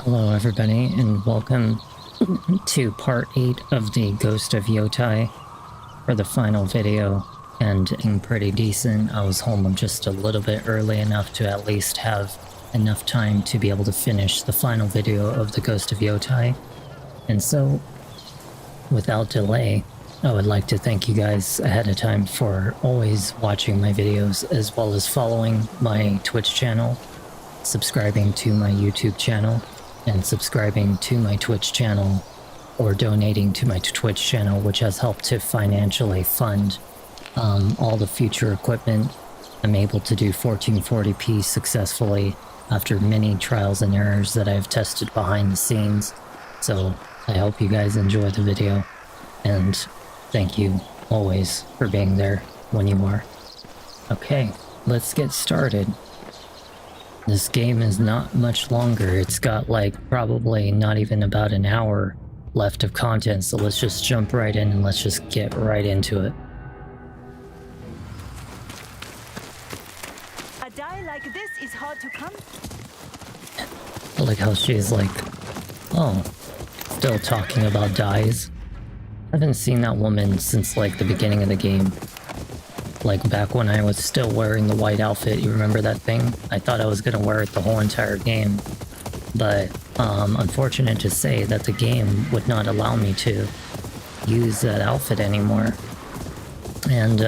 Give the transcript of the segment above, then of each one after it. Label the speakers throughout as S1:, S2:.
S1: Hello everybody and welcome to part 8 of the Ghost of Yotei for the final video, and I'm pretty decent. I was home just a little bit early enough to at least have enough time to be able to finish the final video of the Ghost of Yotei. And so, without delay, I would like to thank you guys ahead of time for always watching my videos, as well as following my Twitch channel, subscribing to my YouTube channel, and subscribing to my Twitch channel, or donating to my Twitch channel, which has helped to financially fund all the future equipment. I'm able to do 1440p successfully after many trials and errors that I've tested behind the scenes. So I hope you guys enjoy the video, and thank you always for being there when you are. Okay, let's get started. This game is not much longer. It's got like probably not even about an hour left of content, so let's just jump right in and let's just get right into it.
S2: A die like this is hard to come.
S1: I like how she's like, oh, still talking about dies. I haven't seen that woman since like the beginning of the game. Like back when I was still wearing the white outfit, you remember that thing? I thought I was gonna wear it the whole entire game. But, unfortunate to say that the game would not allow me to use that outfit anymore. And,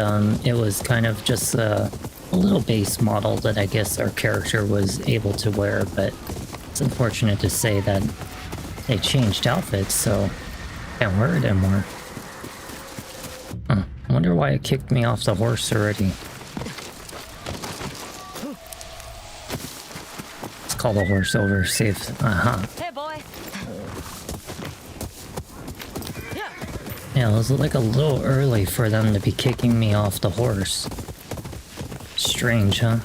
S1: it was kind of just a little base model that I guess our character was able to wear, but it's unfortunate to say that they changed outfits, so I can't wear it anymore. I wonder why it kicked me off the horse already. Let's call the horse over, see if...
S2: Hey boy.
S1: Yeah, it was like a little early for them to be kicking me off the horse. Strange, huh?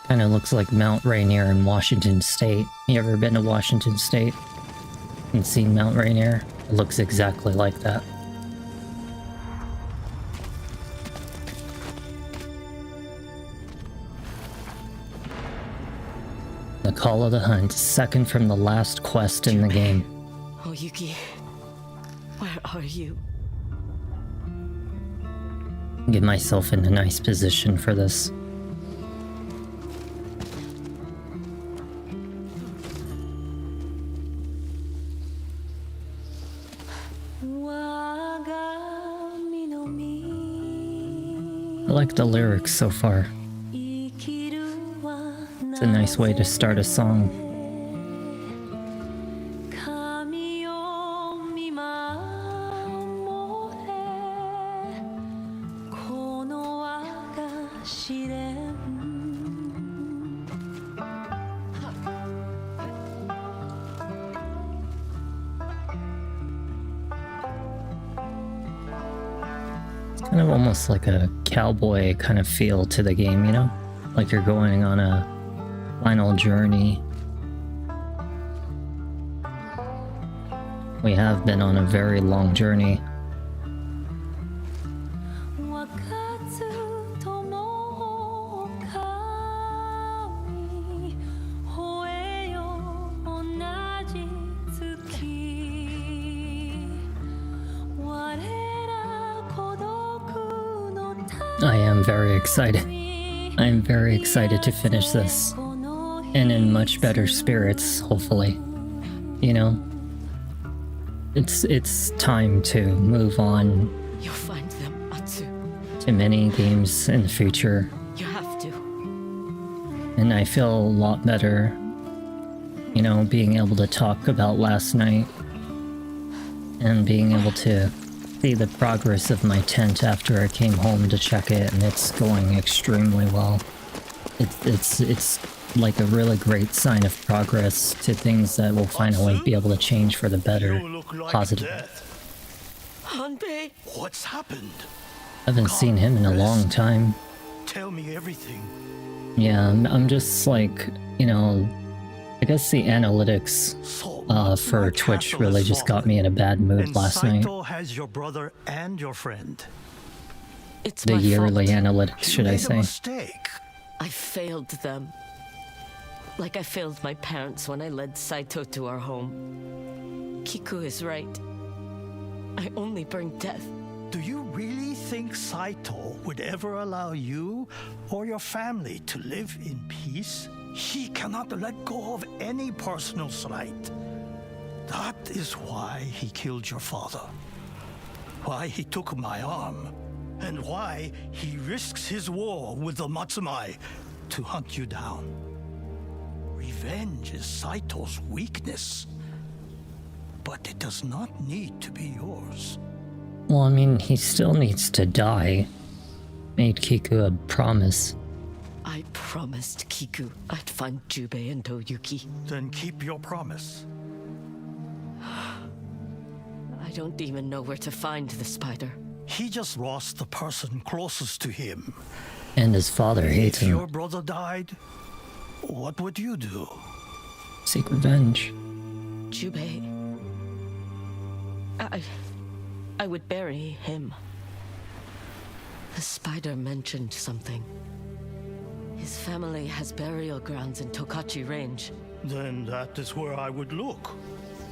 S1: Kind of looks like Mount Rainier in Washington State. You ever been to Washington State and seen Mount Rainier? It looks exactly like that. The Call of the Hunt, second from the last quest in the game.
S2: Oh, Yuki, where are you?
S1: Get myself in a nice position for this. I like the lyrics so far. It's a nice way to start a song. Kind of almost like a cowboy kind of feel to the game, you know? Like you're going on a final journey. We have been on a very long journey. I am very excited. I am very excited to finish this. And in much better spirits, hopefully. You know? It's time to move on.
S2: You'll find them, Atsu.
S1: To many games in the future.
S2: You have to.
S1: And I feel a lot better, you know, being able to talk about last night. And being able to see the progress of my tent after I came home to check it, and it's going extremely well. It's like a really great sign of progress to things that will finally be able to change for the better, positive.
S2: Hanbei,
S3: What's happened?
S1: I haven't seen him in a long time.
S3: Tell me everything.
S1: Yeah, I'm just like, you know, I guess the analytics for Twitch really just got me in a bad mood last night.
S3: Saito has your brother and your friend.
S2: It's
S1: The
S2: my
S1: yearly
S2: fault.
S1: analytics,
S3: You
S1: should I
S3: made a
S1: say.
S3: mistake.
S2: I failed them. Like I failed my parents when I led Saito to our home. Kiku is right. I only bring death.
S3: Do you really think Saito would ever allow you or your family to live in peace? He cannot let go of any personal slight. That is why he killed your father. Why he took my arm. And why he risks his war with the Matsumai to hunt you down. Revenge is Saito's weakness. But it does not need to be yours.
S1: Well, I mean, he still needs to die. Made Kiku a promise.
S2: I promised Kiku I'd find Jubei and Oyuki.
S3: Then keep your promise.
S2: I don't even know where to find the spider.
S3: He just lost the person closest to him.
S1: And his father hates
S3: If
S1: him.
S3: your brother died, what would you do?
S1: Seek revenge.
S2: Jubei. I would bury him. The spider mentioned something. His family has burial grounds in Tokachi Range.
S3: Then that is where I would look.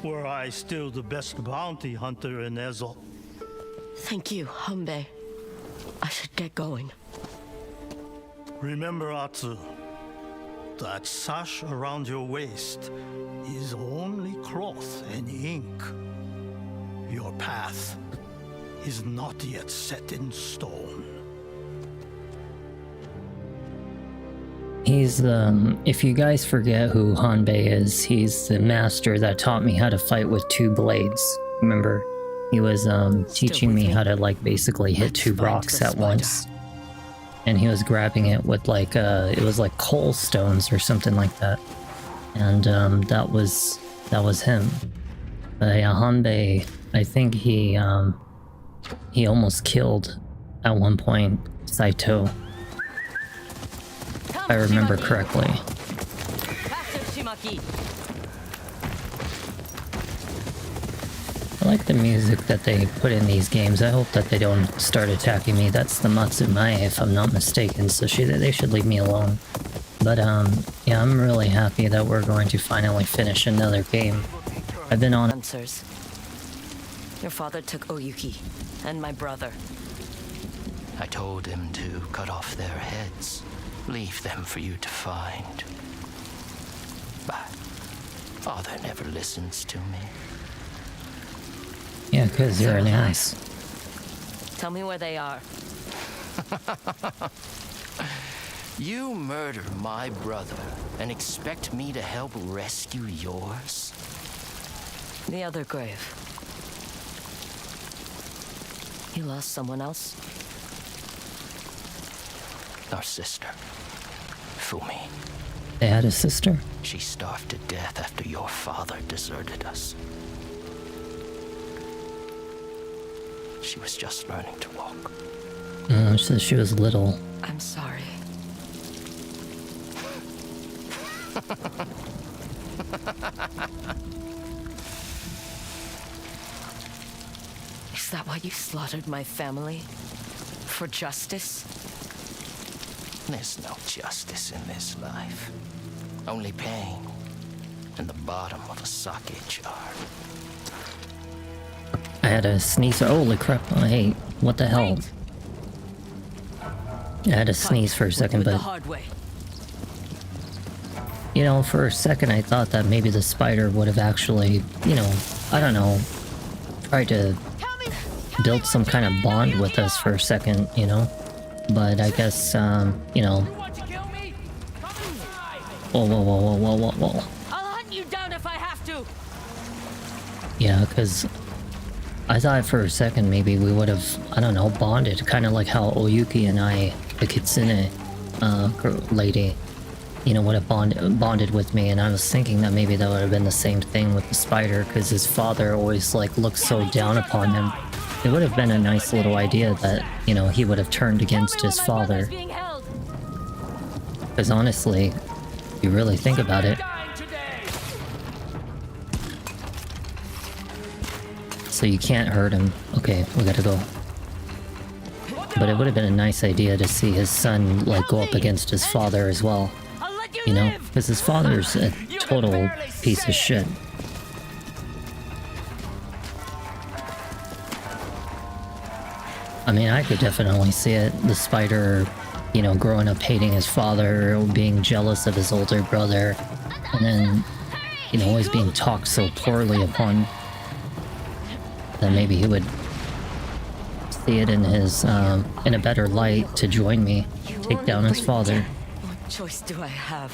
S3: Were I still the best bounty hunter in Ezo.
S2: Thank you, Humbe. I should get going.
S3: Remember, Atsu, that sash around your waist is only cloth and ink. Your path is not yet set in stone.
S1: He's if you guys forget who Hanbei is, he's the master that taught me how to fight with two blades. Remember? He was teaching me how to like basically hit two rocks at once. And he was grabbing it with like it was like coal stones or something like that. And that was him. Yeah, Hanbei, I think he almost killed at one point Saito. If I remember correctly. I like the music that they put in these games. I hope that they don't start attacking me. That's the Matsumai, if I'm not mistaken, so they should leave me alone. But yeah, I'm really happy that we're going to finally finish another game. I've been on
S2: Answers. Your father took Oyuki and my brother.
S4: I told him to cut off their heads, leave them for you to find. But father never listens to me.
S1: Yeah, because you're an ass.
S2: Tell me where they are.
S4: You murder my brother and expect me to help rescue yours?
S2: The other grave. You lost someone else?
S4: Our sister, Fumi.
S1: They had a sister?
S4: She starved to death after your father deserted us. She was just learning to walk.
S1: So she was little.
S2: I'm sorry. Is that why you slaughtered my family? For justice?
S4: There's no justice in this life. Only pain in the bottom of a sake jar.
S1: I had a sneeze. Holy crap. Oh, hey, what the hell?
S2: Wait.
S1: I had to sneeze for a second,
S2: The
S1: but
S2: hard way.
S1: you know, for a second I thought that maybe the spider would have actually, you know, I don't know, tried to build some kind of bond with us for a second, you know? But I guess, you know... Whoa, whoa, whoa, whoa, whoa, whoa, whoa.
S2: I'll hunt you down if I have to.
S1: Yeah, because I thought for a second maybe we would have, I don't know, bonded, kind of like how Oyuki and I, the Kitsune lady, you know, would have bonded with me, and I was thinking that maybe that would have been the same thing with the spider, because his father always, like, looked so down upon him. It would have been a nice little idea that, you know, he would have turned against his father. Because honestly, if you really think about it... So you can't hurt him. Okay, we gotta go. But it would have been a nice idea to see his son, like, go up against his father as well.
S2: I'll let you
S1: You know?
S2: live.
S1: Because his father's a
S2: You can
S1: total
S2: barely
S1: piece
S2: say
S1: of shit. I mean, I could definitely see it. The spider, you know, growing up hating his father, being jealous of his older brother, and then, you know, always being talked so poorly upon. Then maybe he would see it in his, in a better light to join me, take down his father.
S2: What choice do I have?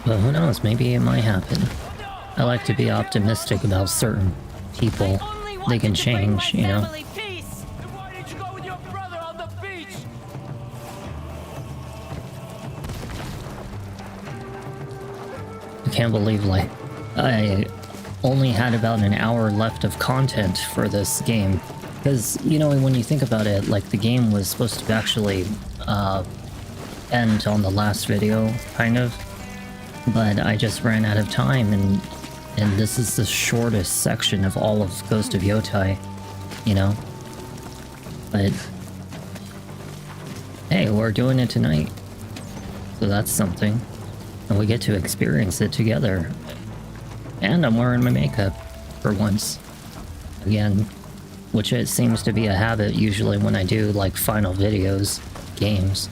S1: But who knows, maybe it might happen. I like to be optimistic about certain people. They can change, you know?
S5: Why did you go with your brother on the beach?
S1: I can't believe, like, I only had about an hour left of content for this game. Because, you know, when you think about it, like, the game was supposed to actually end on the last video, kind of. But I just ran out of time, and this is the shortest section of all of Ghost of Yotei, you know? But hey, we're doing it tonight, so that's something. And we get to experience it together. And I'm wearing my makeup, for once. Again, which it seems to be a habit usually when I do, like, final videos, games.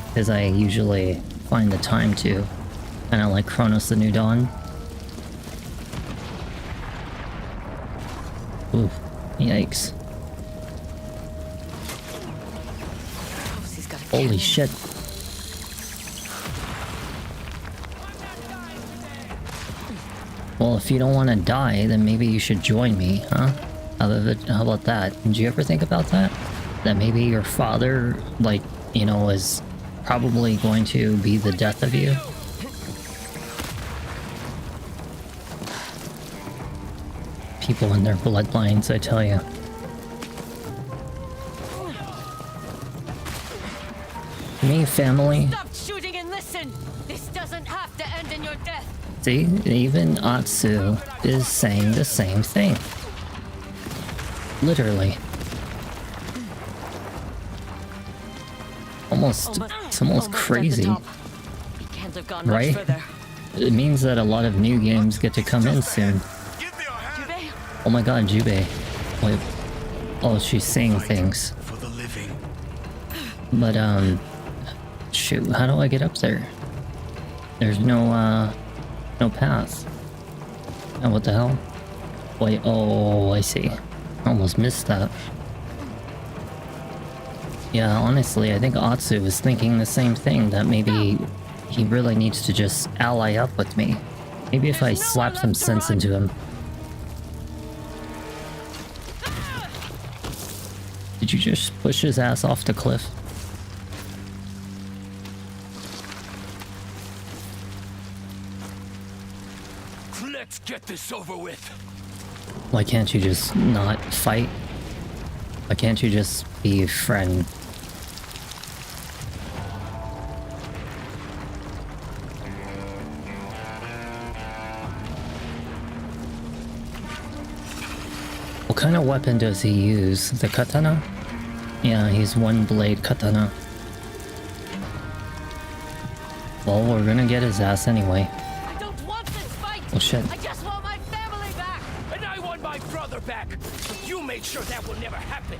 S1: Because I usually find the time to. Kinda like Chronos the New Dawn. Ooh, yikes. Holy shit. Well, if you don't want to die, then maybe you should join me, huh? How about that? Did you ever think about that? That maybe your father, like, you know, is probably going to be the death of you? People in their bloodlines, I tell you. Me, family.
S2: Stop shooting and listen. This doesn't have to end in your death.
S1: See, even Atsu is saying the same thing. Literally. It's almost crazy,
S2: He can't have gone
S1: right?
S2: much further.
S1: It means that a lot of new games get to come in soon.
S2: Yubei?
S1: Oh my god, Jubei. Wait. Oh, she's saying things.
S5: For the living.
S1: But, shoot, how do I get up there? There's no path. Oh, what the hell? Wait, oh, I see. Almost missed that. Yeah, honestly, I think Atsu is thinking the same thing, that maybe he really needs to just ally up with me. Maybe if I slap some sense into him. Did you just push his ass off the cliff?
S5: Let's get this over with.
S1: Why can't you just not fight? Why can't you just be a friend? What kind of weapon does he use? The katana? Yeah, he's one blade katana. Well, we're gonna get his ass anyway.
S2: I don't want this fight.
S1: Oh shit.
S2: I just want my family back.
S5: And I want my brother back. But you made sure that will never happen.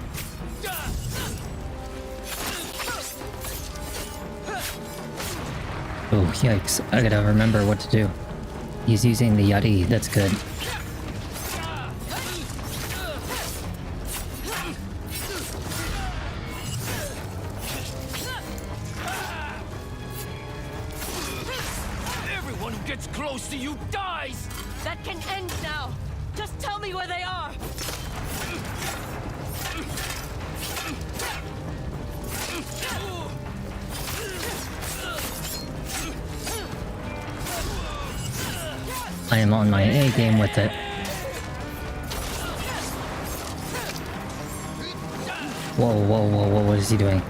S1: Oh, yikes. I gotta remember what to do. He's using the Yotei, that's good.
S5: Everyone who gets close to you dies.
S2: That can end now. Just tell me where they are.
S1: I am on my A game with it. Whoa, whoa, whoa, whoa, what is he doing?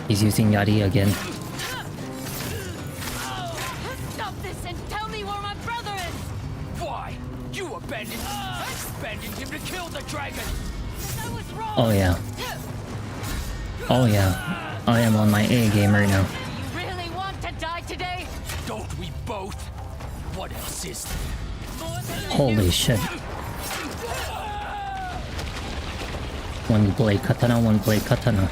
S1: He's using Yotei again.
S2: Stop this and tell me where my brother is.
S5: Why? You abandoned abandoned him to kill the dragon.
S2: That was wrong.
S1: Oh yeah. Oh yeah. I am on my A game right now.
S2: You really want to die today?
S5: Don't we both? What else is there?
S2: More than
S1: Holy shit. One blade katana, one blade katana.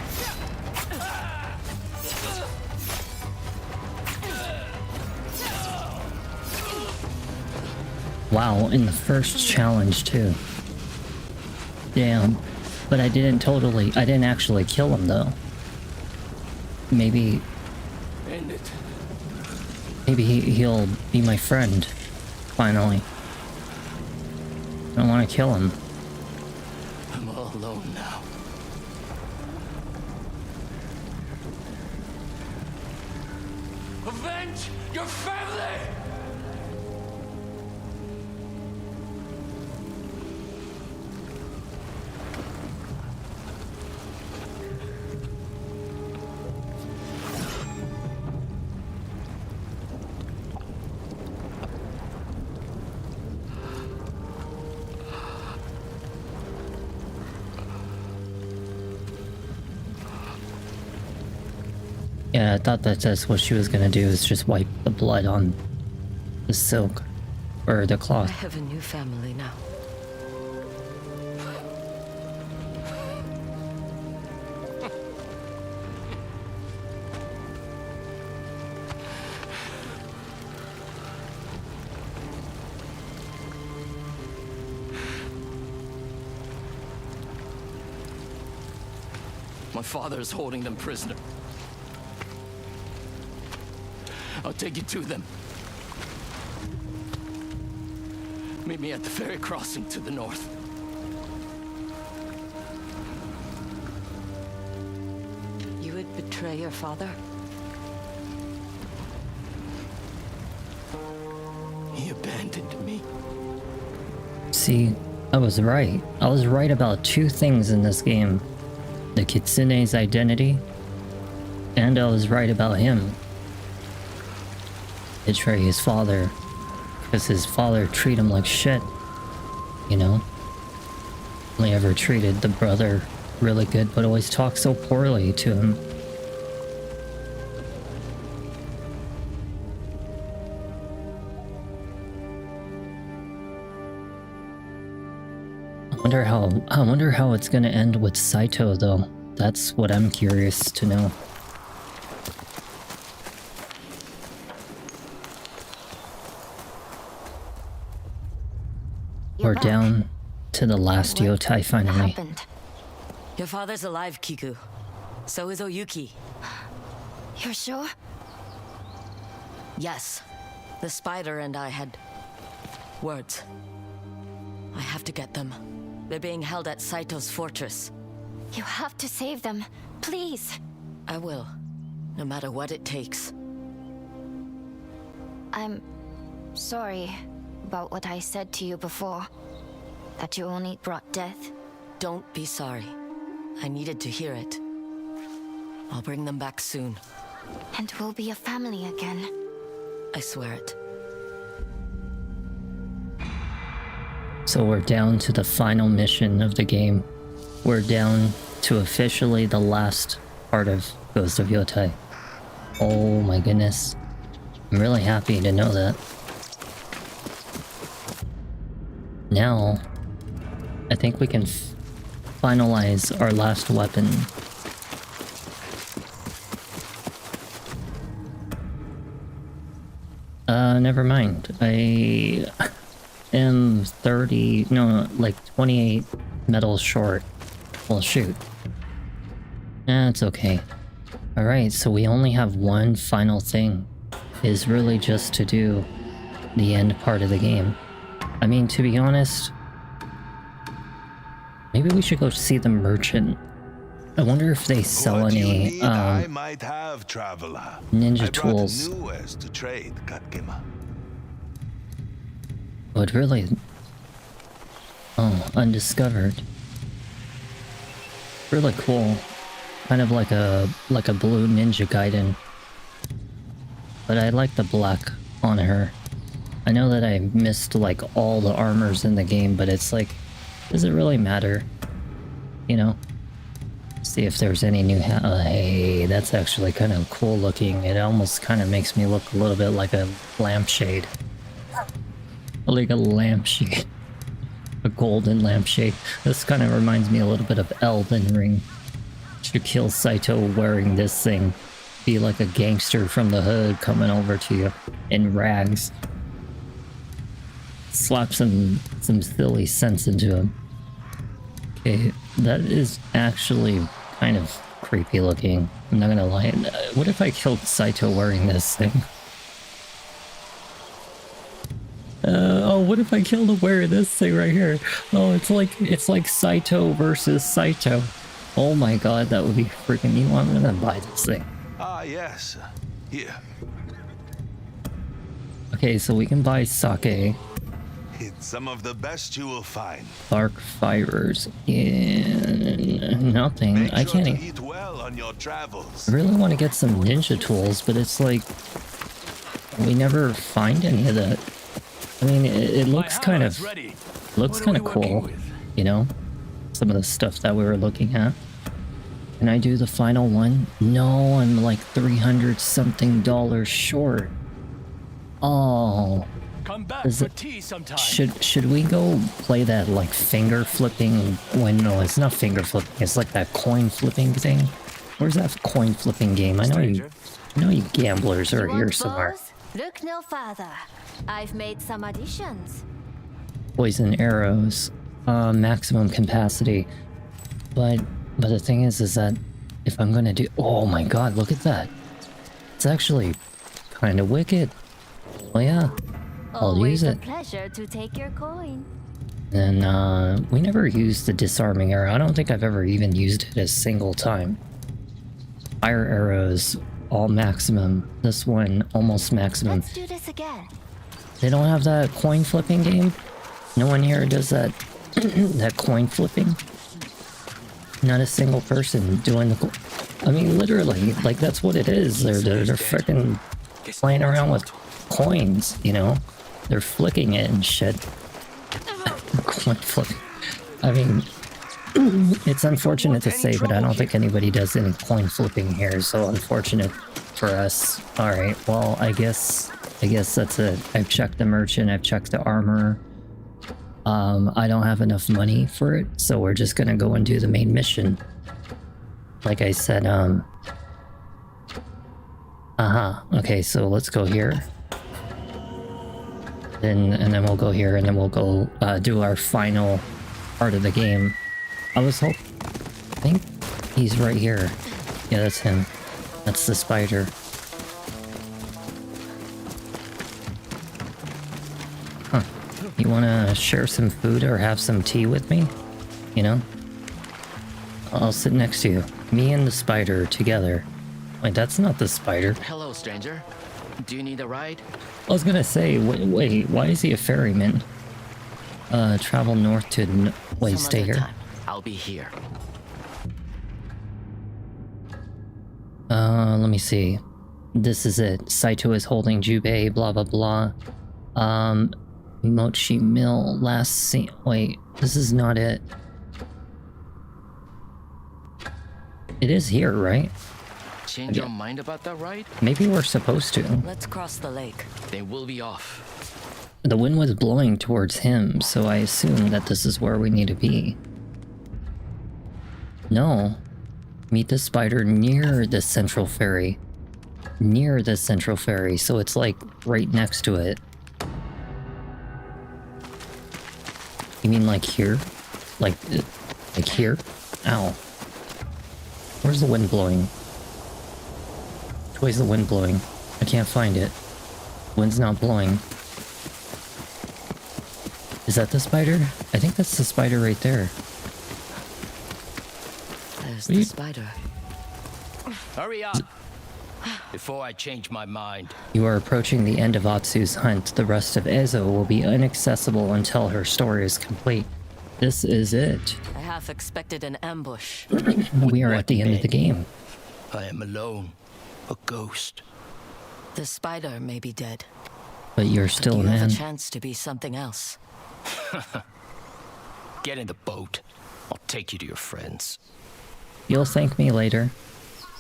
S1: Wow, in the first challenge too. Damn. But I didn't actually kill him though. Maybe
S5: End it.
S1: he'll be my friend. Finally. I don't want to kill him.
S4: I'm all alone now.
S5: Avenge your family!
S1: Yeah, I thought that's what she was gonna do, is just wipe the blood on the silk. Or the
S2: I
S1: cloth.
S2: have a new family now.
S4: My father is holding them prisoner. I'll take you to them. Meet me at the ferry crossing to the north.
S2: You would betray your father?
S4: He abandoned me.
S1: See, I was right. I was right about two things in this game. The Kitsune's identity, and I was right about him. Betray his father, because his father treated him like shit, you know? Only ever treated the brother really good, but always talked so poorly to him. I wonder how it's gonna end with Saito though. That's what I'm curious to know. We're down to the last Yotei finally.
S6: Happened?
S2: Your father's alive, Kiku. So is Oyuki.
S6: You're sure?
S2: Yes. The spider and I had words. I have to get them. They're being held at Saito's fortress.
S6: You have to save them. Please.
S2: I will. No matter what it takes.
S6: I'm sorry about what I said to you before. That you only brought death.
S2: Don't be sorry. I needed to hear it. I'll bring them back soon.
S6: And we'll be a family again.
S2: I swear it.
S1: So we're down to the final mission of the game. We're down to officially the last part of Ghost of Yotei. Oh my goodness. I'm really happy to know that. Now, I think we can finalize our last weapon. Never mind. I am 30, no, like 28 medals short. Well, shoot. It's okay. Alright, so we only have one final thing. Is really just to do the end part of the game. I mean, to be honest, maybe we should go see the merchant. I wonder if they sell
S7: What you
S1: any
S7: need, I might have, traveler.
S1: ninja
S7: I brought
S1: tools.
S7: new wares to trade, Katkema.
S1: But really, oh, undiscovered. Really cool. Kind of like a blue Ninja Gaiden. But I like the black on her. I know that I missed like all the armors in the game, but it's like Does it really matter? You know? See if there's any new hey, that's actually kind of cool looking. It almost kind of makes me look a little bit like a lampshade. Like a lampshade. A golden lampshade. This kind of reminds me a little bit of Elden Ring. Should kill Saito wearing this thing. Be like a gangster from the hood coming over to you in rags. Slap some silly sense into him. Okay, that is actually kind of creepy looking. I'm not gonna lie. What if I killed Saito wearing this thing? Oh, what if I killed him wearing this thing right here? Oh, it's like Saito versus Saito. Oh my god, that would be freaking. You know, I'm gonna buy this thing.
S7: Ah, yes. Here.
S1: Okay, so we can buy sake.
S7: It's some of the best you will find.
S1: Bark fibers. Yeah, nothing.
S7: Make
S1: I
S7: sure
S1: can't.
S7: to eat well on your travels.
S1: I really want to get some ninja tools, but it's like we never find any of that. I mean, it looks kind of cool, you know, some of the stuff that we were looking at. Can I do the final one? No, I'm like $300 something short. Oh,
S5: Come back for tea sometime.
S1: should we go play that like finger flipping? When no, it's not finger flipping. It's like that coin flipping thing. Where's that coin flipping game? I know you gamblers are here somewhere.
S6: Look no further. I've made some additions.
S1: Poison arrows, maximum capacity. But the thing is that if I'm gonna do, oh my god, look at that. It's actually kind of wicked. Oh yeah, I'll use it.
S6: Pleasure to take your coin.
S1: And we never used the disarming arrow. I don't think I've ever even used it a single time. Fire arrows, all maximum. This one, almost maximum.
S6: Let's do this again.
S1: They don't have that coin flipping game? No one here does that that coin flipping? Not a single person doing the I mean, literally, like that's what it is. They're freaking playing around with coins, you know? They're flicking it and shit. Coin flipping. I mean, it's unfortunate to say, but I don't think anybody does any coin flipping here, so unfortunate for us. Alright, well, I guess that's it. I've checked the merchant, I've checked the armor. I don't have enough money for it, so we're just gonna go and do the main mission. Like I said, okay, so let's go here. And then we'll go here, and then we'll go do our final part of the game. I think he's right here. Yeah, that's him. That's the spider. Huh. You wanna share some food or have some tea with me? You know? I'll sit next to you. Me and the spider together. Wait, that's not the spider.
S4: Hello, stranger. Do you need a ride?
S1: I was gonna say, wait, why is he a ferryman? Travel north to... Wait,
S4: Some
S1: stay
S4: other
S1: here.
S4: time. I'll be here.
S1: Let me see. This is it. Saito is holding Jubei, blah blah blah. Mochi Mill, last scene. Wait, this is not it. It is here, right?
S4: Change your mind about that ride?
S1: Maybe we're supposed to.
S2: Let's cross the lake.
S4: They will be off.
S1: The wind was blowing towards him, so I assume that this is where we need to be. No. Meet the spider near the central ferry. Near the central ferry, so it's like right next to it. You mean like here? Like here? Ow. Where's the wind blowing? Which way's the wind blowing? I can't find it. Wind's not blowing. Is that the spider? I think that's the spider right there.
S2: There's the spider.
S4: Hurry up! Before I change my mind.
S1: You are approaching the end of Atsu's hunt. The rest of Ezo will be inaccessible until her story is complete. This is it.
S2: I half expected an ambush.
S1: We are at the end of the game.
S4: I am alone. A ghost.
S2: The spider may be dead.
S1: But you're still a
S2: You have
S1: man.
S2: a chance to be something else.
S4: Get in the boat. I'll take you to your friends.
S1: You'll thank me later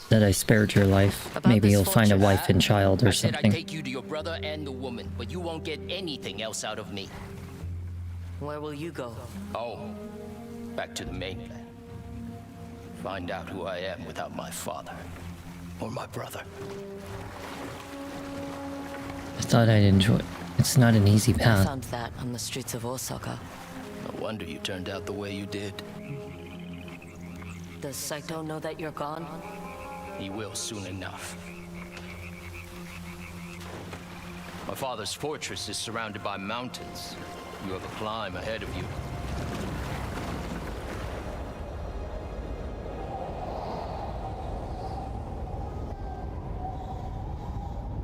S1: that I spared your life.
S2: About
S1: Maybe
S2: this
S1: you'll find a
S2: fortune,
S1: wife and child or
S4: I said I'd
S1: something.
S4: take you to your brother and the woman, but you won't get anything else out of me.
S2: Where will you go?
S4: Oh, back to the mainland. Find out who I am without my father. Or my brother.
S1: I thought I'd enjoy. It's not an easy
S2: I
S1: path.
S2: found that on the streets of Osaka.
S4: No wonder you turned out the way you did.
S2: Does Saito know that you're gone?
S4: He will soon enough. My father's fortress is surrounded by mountains. You have a climb ahead of you.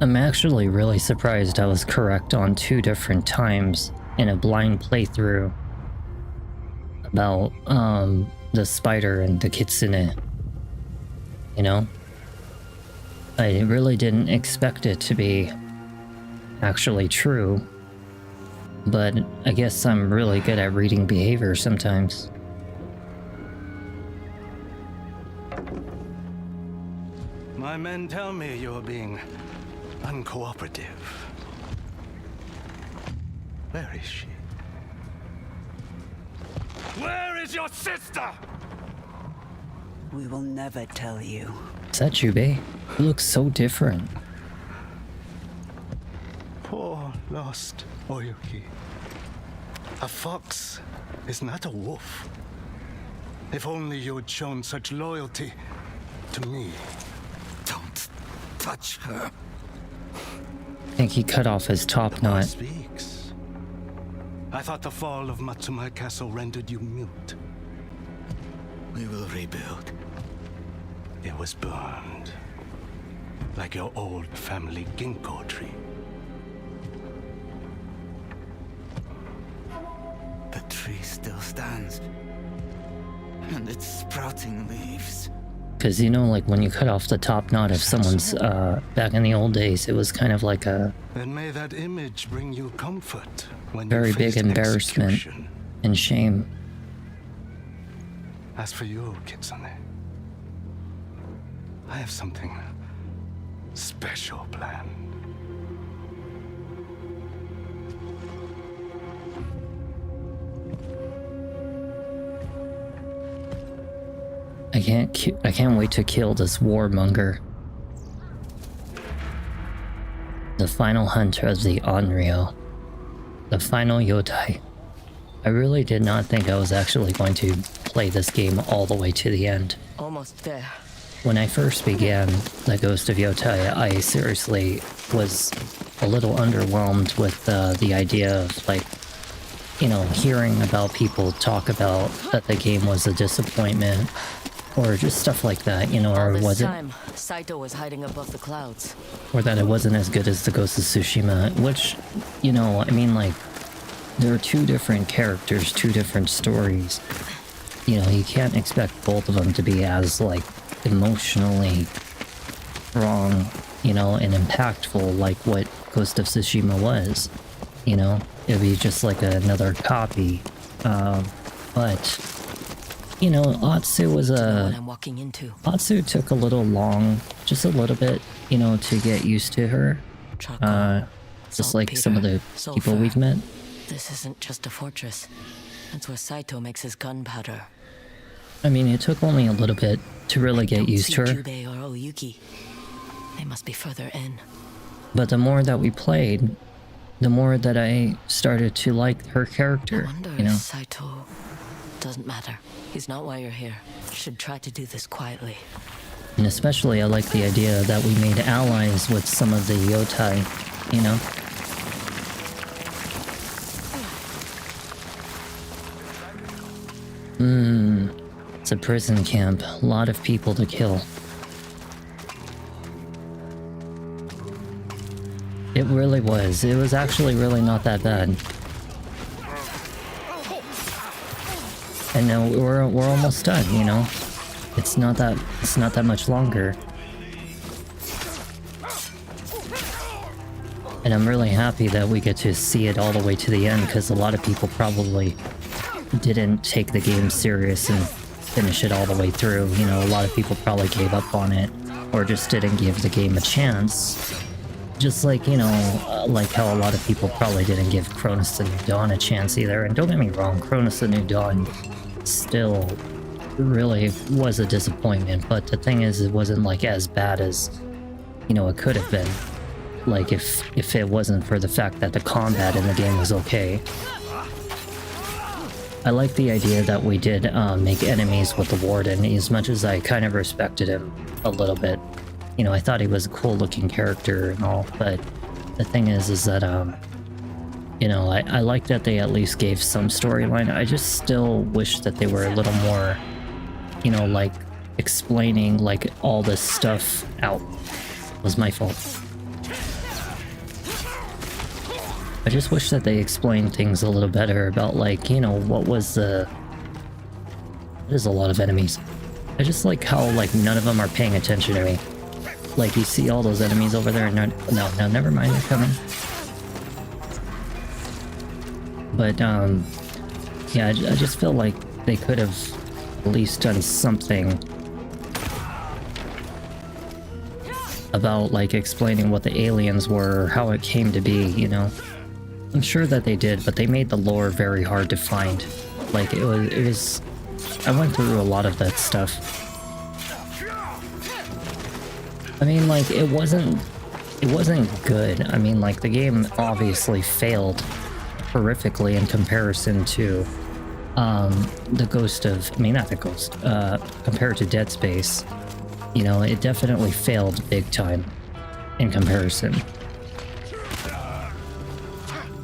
S1: I'm actually really surprised I was correct on 2 different times in a blind playthrough about the spider and the kitsune. You know? I really didn't expect it to be actually true, but I guess I'm really good at reading behavior sometimes.
S3: My men tell me you're being uncooperative. Where is she? Where is your sister?
S8: We will never tell you.
S1: Is that Jubei? He looks so different.
S3: Poor lost Oyuki. A fox is not a wolf. If only you had shown such loyalty to me.
S8: Don't touch her.
S1: I think he cut off his top
S3: The boss
S1: knot.
S3: speaks. I thought the fall of Matsumai Castle rendered you mute.
S8: We will rebuild.
S3: It was burned. Like your old family ginkgo tree.
S8: The tree still stands. And it's sprouting leaves.
S1: Because, you know, like when you cut off the top knot of someone's, back in the old days, it was kind of like a
S3: Then may that image bring you comfort when
S1: very
S3: you
S1: big
S3: face
S1: embarrassment
S3: execution.
S1: and shame.
S3: As for you, Kitsune, I have something special planned.
S1: I can't wait to kill this warmonger. The final hunter of the Onryo. The final Yotei. I really did not think I was actually going to play this game all the way to the end.
S2: Almost there.
S1: When I first began The Ghost of Yotei, I seriously was a little underwhelmed with the idea of, like, you know, hearing about people talk about that the game was a disappointment, or just stuff like that, you know,
S2: All
S1: or
S2: this
S1: was it,
S2: time, Saito was hiding above the clouds.
S1: or that it wasn't as good as The Ghost of Tsushima, which, you know, I mean, like, there are 2 different characters, 2 different stories. You know, you can't expect both of them to be as, like, emotionally strong, you know, and impactful like what Ghost of Tsushima was. You know, it'd be just like another copy. But, you know, Atsu was
S2: What
S1: a...
S2: I'm walking into.
S1: Atsu took a little long, just a little bit, you know, to get used to her.
S2: Charcoal.
S1: Just like some of the
S2: Sulfur.
S1: people we've met.
S2: This isn't just a fortress. It's where Saito makes his gunpowder.
S1: I mean, it took only a little bit to really get
S2: Don't
S1: used
S2: see
S1: to her.
S2: Jubei or Oyuki. They must be further in.
S1: But the more that we played, the more that I started to like her
S2: I
S1: character,
S2: wonder
S1: you know?
S2: if Saito... Doesn't matter. He's not why you're here. Should try to do this quietly.
S1: And especially I like the idea that we made allies with some of the Yotei, you know? It's a prison camp. A lot of people to kill. It really was. It was actually really not that bad. And now we're almost done, you know? It's not that much longer. And I'm really happy that we get to see it all the way to the end, because a lot of people probably didn't take the game serious and finish it all the way through. You know, a lot of people probably gave up on it or just didn't give the game a chance. Just like, you know, like how a lot of people probably didn't give Cronus the New Dawn a chance either. And don't get me wrong, Cronus the New Dawn still really was a disappointment, but the thing is, it wasn't like as bad as, you know, it could have been. Like if it wasn't for the fact that the combat in the game was okay. I like the idea that we did make enemies with the Warden, as much as I kind of respected him a little bit. You know, I thought he was a cool looking character and all, but the thing is that, you know, I like that they at least gave some storyline. I just still wish that they were a little more, you know, like, explaining, like, all this stuff out. It was my fault. I just wish that they explained things a little better about, like, you know, what was the... There's a lot of enemies. I just like how, like, none of them are paying attention to me. Like, you see all those enemies over there and no, never mind, they're coming. But, yeah, I just feel like they could have at least done something about, like, explaining what the aliens were, or how it came to be, you know? I'm sure that they did, but they made the lore very hard to find. Like, it was... I went through a lot of that stuff. I mean, like, it wasn't good. I mean, like, the game obviously failed horrifically in comparison to, the Ghost of... I mean, not the Ghost, compared to Dead Space. You know, it definitely failed big time in comparison.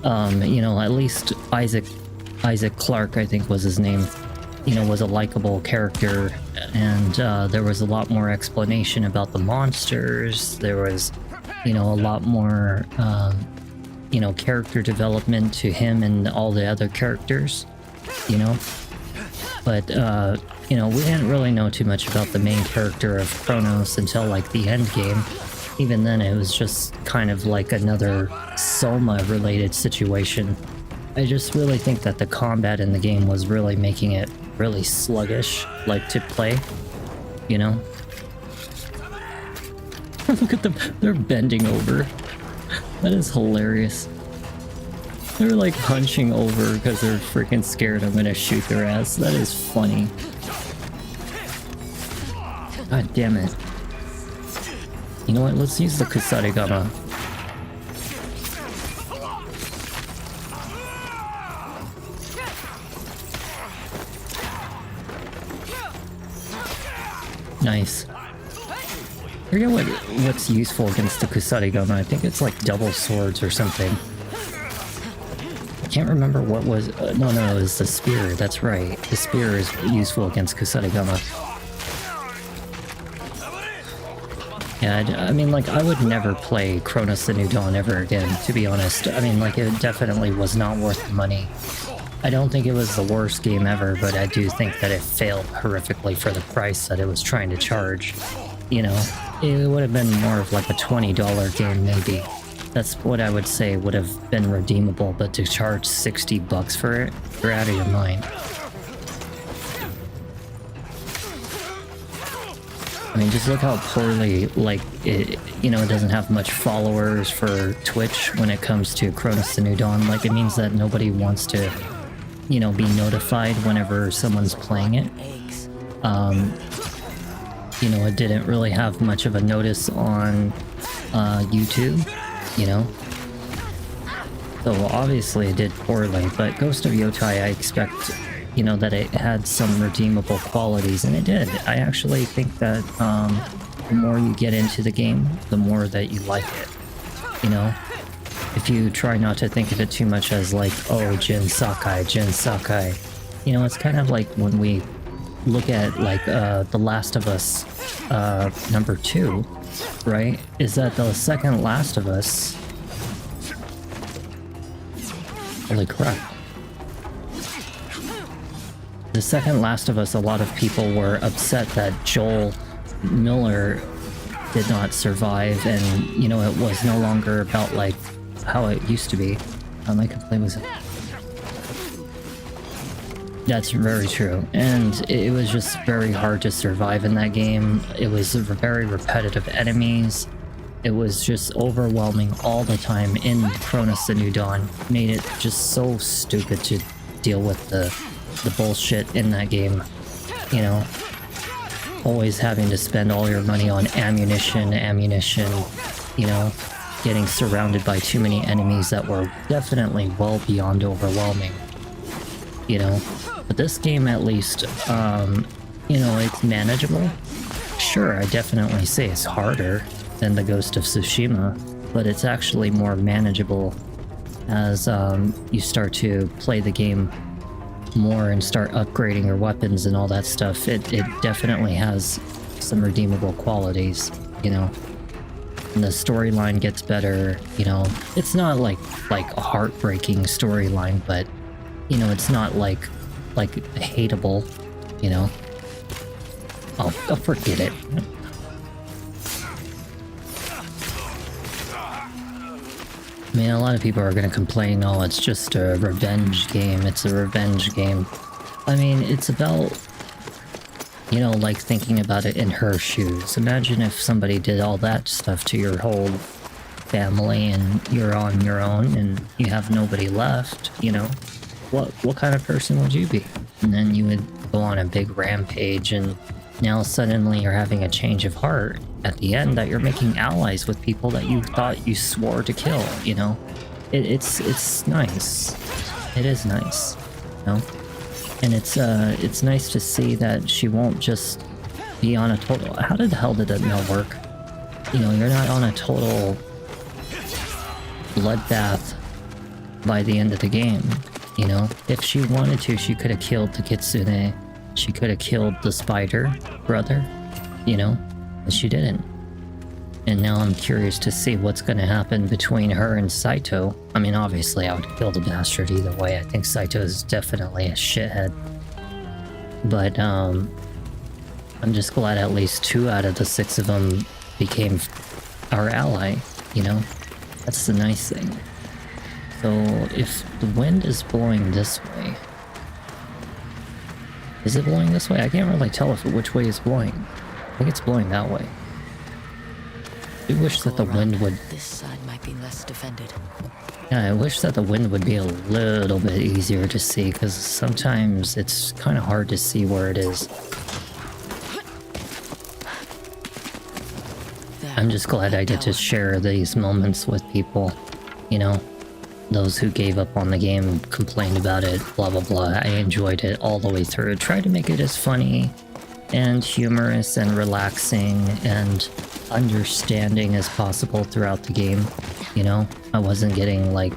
S1: You know, at least Isaac Clarke, I think was his name, you know, was a likable character, and there was a lot more explanation about the monsters. There was, you know, a lot more, you know, character development to him and all the other characters, you know. But, you know, we didn't really know too much about the main character of Kronos until, like, the end game. Even then, it was just kind of like another Soma-related situation. I just really think that the combat in the game was really making it really sluggish, like, to play, you know? Look at them, they're bending over. That is hilarious. They're like hunching over because they're freaking scared I'm gonna shoot their ass. That is funny. God damn it. You know what, let's use the Kusarigama. Nice. I forget what's useful against the Kusarigama. I think it's like double swords or something. I can't remember what was... no, it was the spear. That's right. The spear is useful against Kusarigama. Yeah, I mean, like, I would never play Cronus the New Dawn ever again, to be honest. I mean, like, it definitely was not worth the money. I don't think it was the worst game ever, but I do think that it failed horrifically for the price that it was trying to charge. You know, it would have been more of like a $20 game, maybe. That's what I would say would have been redeemable, but to charge $60 for it, you're out of your mind. I mean, just look how poorly, like, it, you know, it doesn't have much followers for Twitch when it comes to Cronus the New Dawn. Like, it means that nobody wants to, you know, be notified whenever someone's playing it. You know, it didn't really have much of a notice on YouTube, you know? So obviously it did poorly, but Ghost of Yotei, I expect, you know, that it had some redeemable qualities, and it did. I actually think that the more you get into the game, the more that you like it, you know? If you try not to think of it too much as like, oh, Jin Sakai. You know, it's kind of like when we look at like The Last of Us number 2, right? Is that the second Last of Us... Holy crap. The second Last of Us, a lot of people were upset that Joel Miller did not survive, and, you know, it was no longer about, like, how it used to be. My complaint was... That's very true. And it was just very hard to survive in that game. It was very repetitive enemies. It was just overwhelming all the time in Chronos: The New Dawn. Made it just so stupid to deal with the bullshit in that game. You know, always having to spend all your money on ammunition, you know, getting surrounded by too many enemies that were definitely well beyond overwhelming, you know. But this game, at least, you know, it's manageable. Sure, I definitely say it's harder than the Ghost of Tsushima, but it's actually more manageable as you start to play the game more and start upgrading your weapons and all that stuff. It definitely has some redeemable qualities, you know. And the storyline gets better, you know. It's not like a heartbreaking storyline, but you know, it's not like hateable, you know. I'll forget it. I mean, a lot of people are gonna complain, oh, it's just a revenge game, it's a revenge game. I mean, it's about, you know, like thinking about it in her shoes. Imagine if somebody did all that stuff to your whole family and you're on your own and you have nobody left, you know? What kind of person would you be? And then you would go on a big rampage and now suddenly you're having a change of heart at the end that you're making allies with people that you thought you swore to kill, you know? It's nice. It is nice, you know? And it's nice to see that she won't just be on a total... How the hell did that not work? You know, you're not on a total bloodbath by the end of the game, you know? If she wanted to, she could have killed the Kitsune. She could have killed the spider brother, you know? But she didn't. And now I'm curious to see what's going to happen between her and Saito. I mean, obviously I would kill the bastard either way. I think Saito is definitely a shithead. But I'm just glad at least 2 out of the 6 of them became our ally, you know? That's the nice thing. So if the wind is blowing this way... Is it blowing this way? I can't really tell which way it's blowing. I think it's blowing that way. I wish that the wind would...
S2: This side might be less defended.
S1: Yeah, I wish that the wind would be a little bit easier to see, because sometimes it's kind of hard to see where it is. I'm just glad I get to share these moments with people, you know? Those who gave up on the game, complained about it, blah blah blah. I enjoyed it all the way through. Tried to make it as funny and humorous and relaxing and understanding as possible throughout the game, you know? I wasn't getting like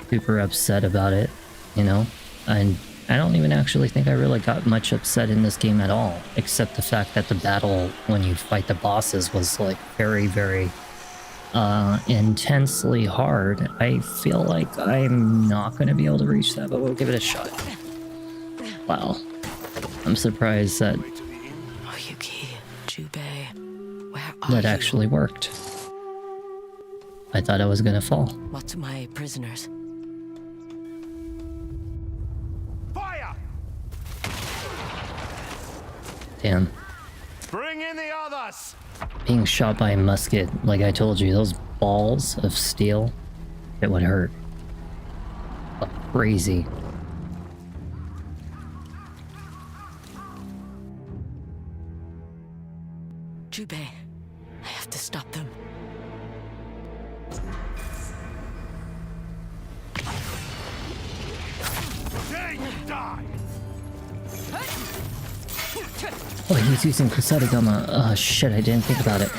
S1: super upset about it, you know? And I don't even actually think I really got much upset in this game at all, except the fact that the battle when you fight the bosses was like very, very intensely hard. I feel like I'm not going to be able to reach that, but we'll give it a shot. Wow. I'm surprised that
S2: Oyuki, Jubei, where are
S1: that
S2: you?
S1: actually worked. I thought I was going to fall.
S2: What's my prisoners?
S5: Fire!
S1: Damn.
S5: Bring in the others!
S1: Being shot by a musket, like I told you, those balls of steel, it would hurt. Crazy.
S2: Jubei, I have to stop them.
S5: There you die!
S1: Oh, he's using Kusarigama. Oh shit, I didn't think about it.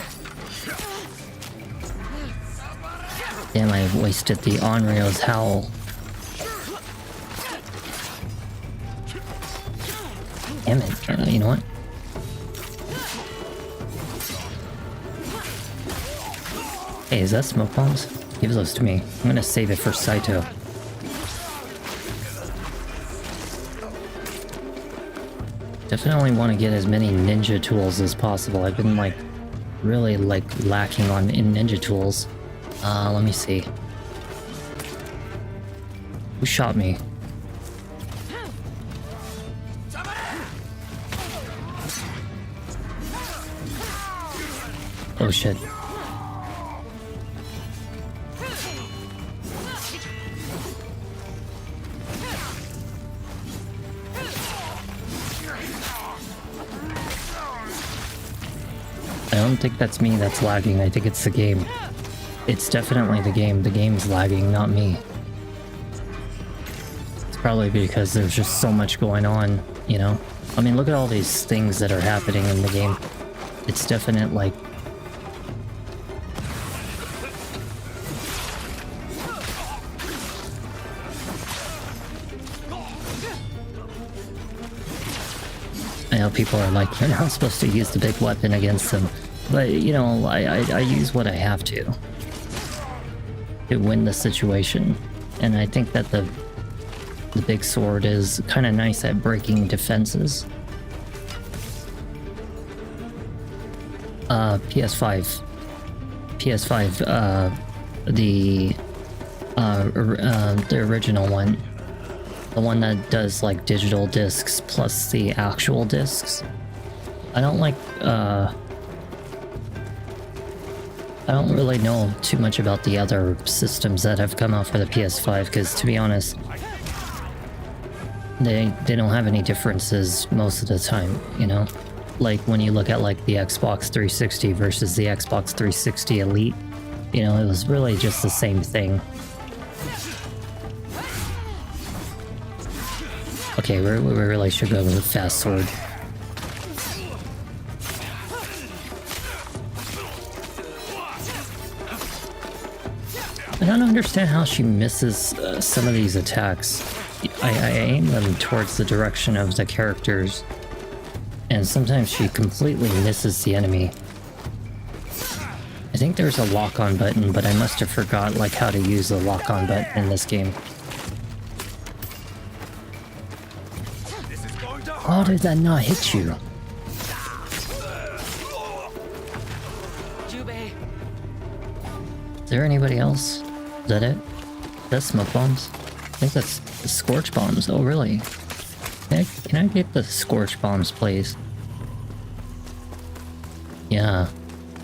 S1: Damn, I wasted the Onryo's howl. Damn it. You know what? Hey, is that smoke bombs? Give those to me. I'm gonna save it for Saito. Definitely want to get as many ninja tools as possible. I've been like really like lacking on in ninja tools. Let me see. Who shot me? Oh shit. I don't think that's me that's lagging, I think it's the game. It's definitely the game. The game's lagging, not me. It's probably because there's just so much going on, you know? I mean, look at all these things that are happening in the game. It's definite, like... I know people are like, you're not supposed to use the big weapon against them. But, you know, I use what I have to win the situation. And I think that the big sword is kind of nice at breaking defenses. PS5. PS5, the original one. The one that does like digital discs plus the actual discs. I don't like, I don't really know too much about the other systems that have come out for the PS5 because, to be honest, they don't have any differences most of the time, you know? Like when you look at like the Xbox 360 versus the Xbox 360 Elite, you know, it was really just the same thing. Okay, we really should go with a fast sword. I don't understand how she misses some of these attacks. I aim them towards the direction of the characters, and sometimes she completely misses the enemy. I think there's a lock-on button, but I must have forgot like how to use the lock-on button in this game. How did that not hit you? Is there anybody else? Is that it? That's smoke bombs? I think that's the scorch bombs. Oh, really? Can I get the scorch bombs, please? Yeah.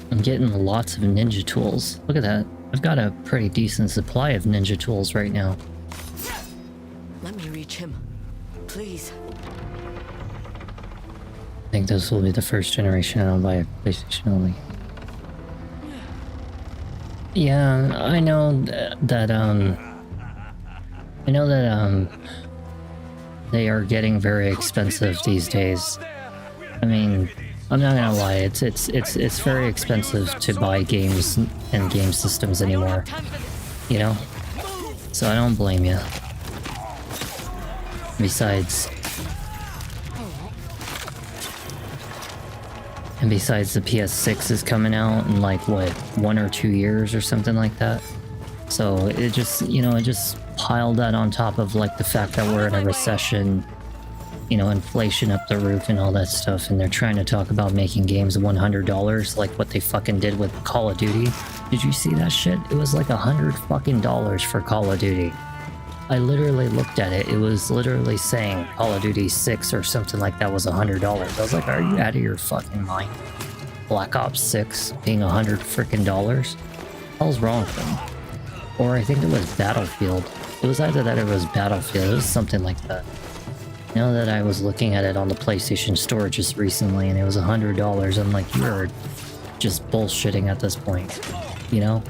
S1: I'm getting lots of ninja tools. Look at that. I've got a pretty decent supply of ninja tools right now.
S2: Let me reach him. Please.
S1: I think this will be the first generation I'll buy a PlayStation only. Yeah, I know that they are getting very expensive these days. I mean, I'm not gonna lie, it's very expensive to buy games and game systems anymore, you know? So I don't blame you. Besides, the PS6 is coming out in like, what, 1 or 2 years or something like that. So it just, you know, it just piled that on top of like the fact that we're in a recession, you know, inflation up the roof and all that stuff, and they're trying to talk about making games $100 like what they fucking did with Call of Duty. Did you see that shit? It was like $100 fucking for Call of Duty. I literally looked at it. It was literally saying Call of Duty 6 or something like that was $100. I was like, are you out of your fucking mind? Black Ops 6 being $100 freaking dollars? What the hell's wrong with them? Or I think it was Battlefield. It was either that or it was Battlefield. It was something like that. I know that I was looking at it on the PlayStation Store just recently and it was $100. I'm like, you're just bullshitting at this point, you know?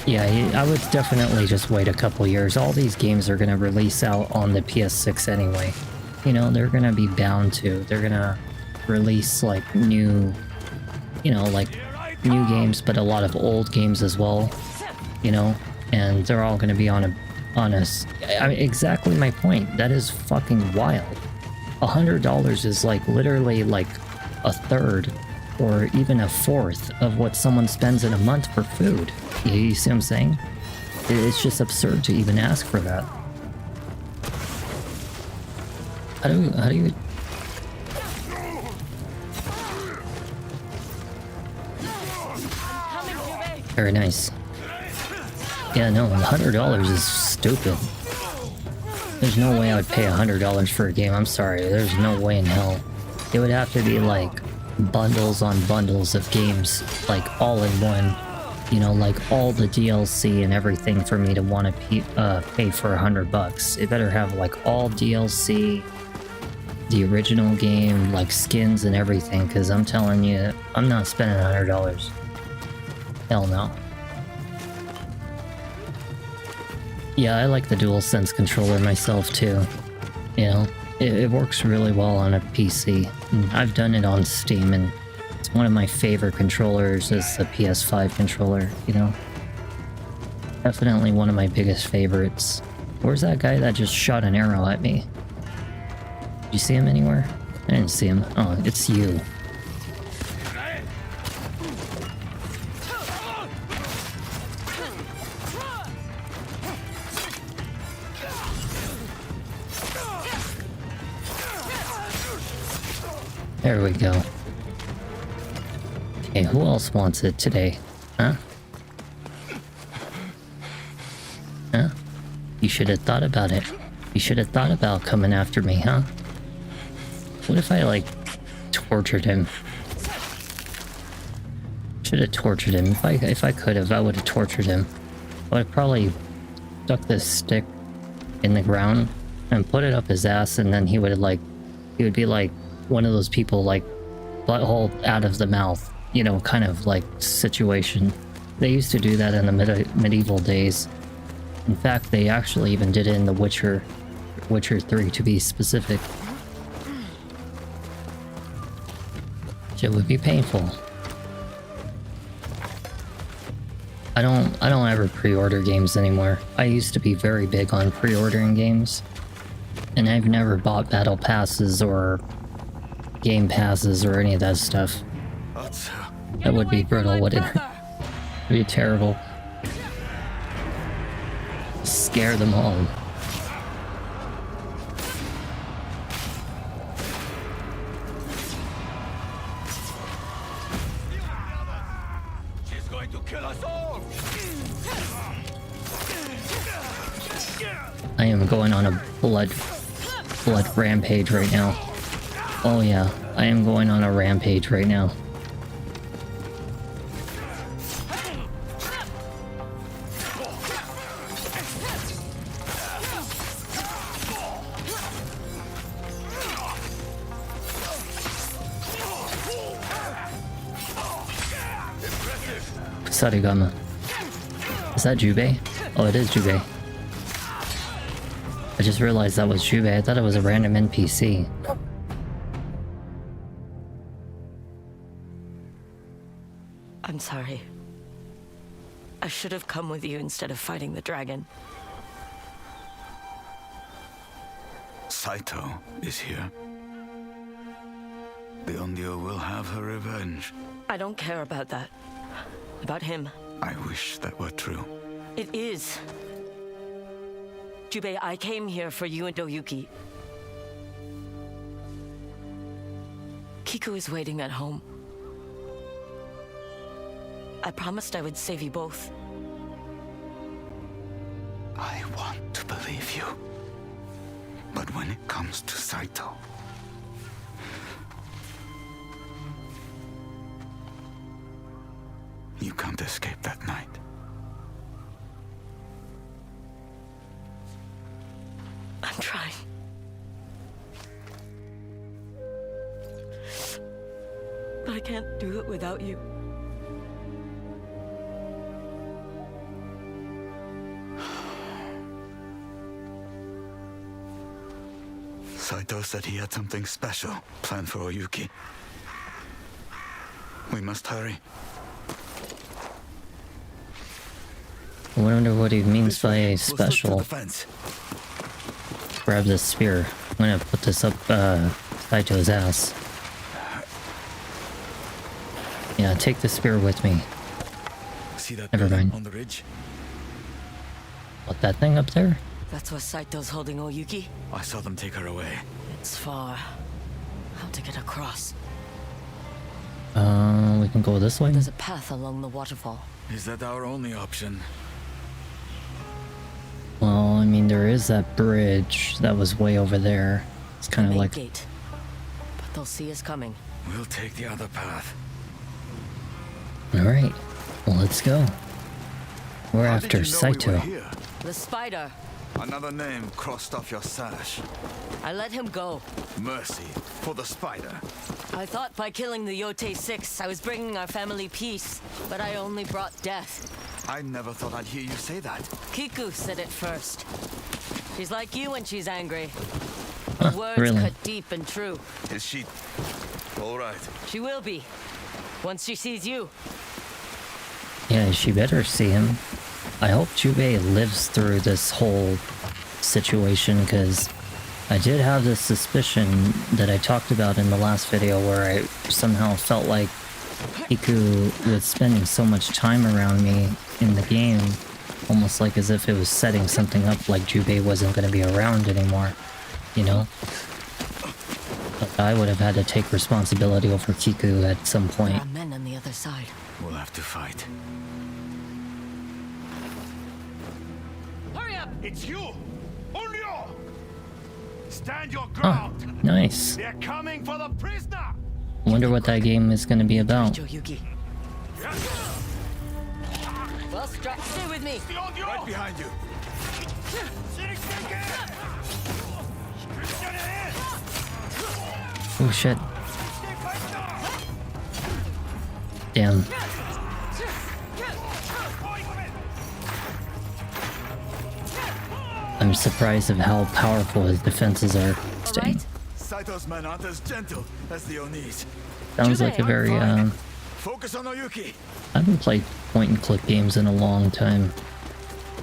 S1: Yeah, I would definitely just wait a couple years. All these games are going to release out on the PS6 anyway. You know, they're going to be bound to. They're going to release like new, you know, like new games, but a lot of old games as well, you know, and they're all going to be on a, I mean, exactly my point. That is fucking wild. $100 is like literally like a third or even a fourth of what someone spends in a month for food. You see what I'm saying? It's just absurd to even ask for that. How do you... Very nice. Yeah, no, $100 is stupid. There's no way I would pay $100 for a game. I'm sorry. There's no way in hell. it would have to be like bundles on bundles of games, like all in one. You know, like all the DLC and everything for me to want to pay for $100. It better have like all DLC, the original game, like skins and everything, because I'm telling you, I'm not spending $100. Hell no. Yeah, I like the DualSense controller myself too. You know, it works really well on a PC. And I've done it on Steam, and it's one of my favorite controllers is the PS5 controller, you know. Definitely one of my biggest favorites. Where's that guy that just shot an arrow at me? Did you see him anywhere? I didn't see him. Oh, it's you. There we go. Okay, who else wants it today? Huh? Huh? You should have thought about it. You should have thought about coming after me, huh? What if I, like, tortured him? Should have tortured him. If I could have, I would have tortured him. I would have probably stuck this stick in the ground and put it up his ass, and then he would be like one of those people, like, butthole out of the mouth, you know, kind of like situation. They used to do that in the medieval days. In fact, they actually even did it in The Witcher 3 to be specific. It would be painful. I don't ever pre-order games anymore. I used to be very big on pre-ordering games, and I've never bought battle passes or game passes or any of that stuff. That would be brutal, wouldn't it? It'd be terrible. Scare them all.
S5: She's going to kill us all.
S1: I am going on a blood rampage right now. Oh yeah, I am going on a rampage right now. Sarigama. Is that Jubei? Oh, it is Jubei. I just realized that was Jubei. I thought it was a random NPC.
S2: I'm sorry. I should have come with you instead of fighting the dragon.
S9: Saito is here. The Onryo will have her revenge.
S2: I don't care about that. About him.
S9: I wish that were true.
S2: It is. Jubei, I came here for you and Oyuki. Kiku is waiting at home. I promised I would save you both.
S9: I want to believe you. But when it comes to Saito, you can't escape that night.
S2: I'm trying. But I can't do it without you.
S9: Saito said he had something special planned for Oyuki. We must hurry.
S1: I wonder what he means by a special. Grab this spear. I'm gonna put this up Saito's ass. Yeah, take the spear with me.
S9: See that
S1: Never mind.
S9: on the ridge?
S1: What, that thing up there?
S2: That's why Saito's holding Oyuki?
S9: I saw them take her away.
S2: It's far. How to get across?
S1: We can go this way?
S2: There's a path along the waterfall.
S9: Is that our only option?
S1: Well, I mean, there is that bridge that was way over there. It's kind of
S2: Main
S1: like...
S2: gate. But They'll see us coming.
S5: We'll take the other path.
S1: Alright, well, let's go. We're
S9: How did
S1: after
S9: you know we
S1: Saito.
S9: were here?
S2: The spider.
S9: Another name crossed off your sash.
S2: I let him go.
S9: Mercy for the spider.
S2: I thought by killing the Yotei 6, I was bringing our family peace, but I only brought death.
S9: I never thought I'd hear you say that.
S2: Kiku said it first. She's like you when she's angry.
S1: Huh,
S2: Words
S1: really?
S2: cut deep and true.
S9: Is she all right?
S2: She will be. Once she sees you.
S1: Yeah, she better see him. I hope Jubei lives through this whole situation, because I did have this suspicion that I talked about in the last video where I somehow felt like Kiku was spending so much time around me in the game, almost like as if it was setting something up, like Jubei wasn't going to be around anymore, you know? Like I would have had to take responsibility over Kiku at some
S2: There
S1: point.
S2: are men on the other side.
S9: We'll have to fight.
S2: Hurry up!
S5: It's you! Only you! Stand your
S1: Oh,
S5: ground!
S1: nice.
S5: They're coming for the prisoner!
S1: Wonder what that game is going to be about.
S2: Joe Yuki. Well, stay with me.
S9: Right behind you.
S1: Oh shit. Damn. I'm surprised of how powerful his defenses are.
S2: All right?
S9: Saito's men aren't as gentle as the Onis.
S1: Sounds like a very,
S9: Focus on Oyuki.
S1: I haven't played point and click games in a long time.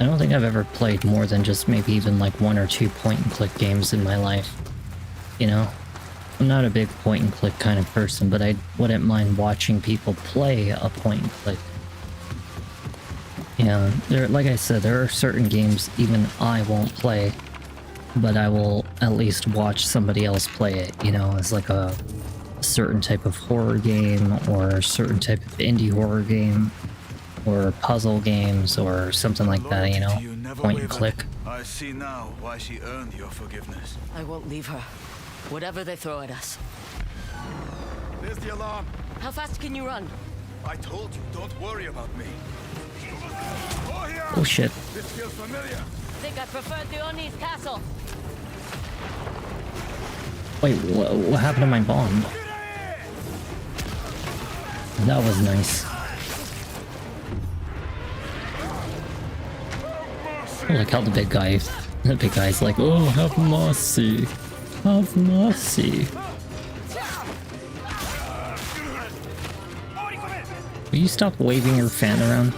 S1: I don't think I've ever played more than just maybe even like 1 or 2 point and click games in my life. You know? I'm not a big point and click kind of person, but I wouldn't mind watching people play a point and click. Yeah, like I said, there are certain games even I won't play, but I will at least watch somebody else play it, you know, as like a certain type of horror game, or a certain type of indie horror game, or puzzle games, or something like that, you know, point and click.
S9: I see now why she earned your forgiveness.
S2: I won't leave her. Whatever they throw at us.
S9: There's the alarm.
S2: How fast can you run?
S9: I told you, don't worry about me. Oh, here!
S1: Oh shit.
S9: This feels familiar.
S2: Think I preferred the Oni's castle.
S1: Wait, what happened to my bomb? That was nice. I like how the big guy's like, oh, have mercy. Have mercy. Will you stop waving your fan around?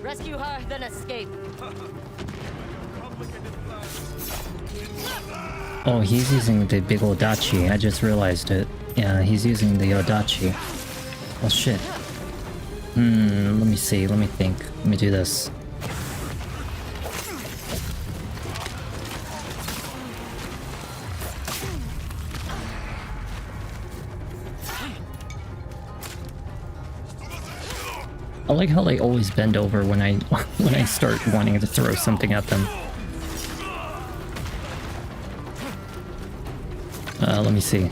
S2: Rescue her, then escape.
S1: Oh, he's using the big old dachi. I just realized it. Yeah, he's using the odachi. Oh shit. Let me see. Let me think. Let me do this. I like how they always bend over when I start wanting to throw something at them. Let me see.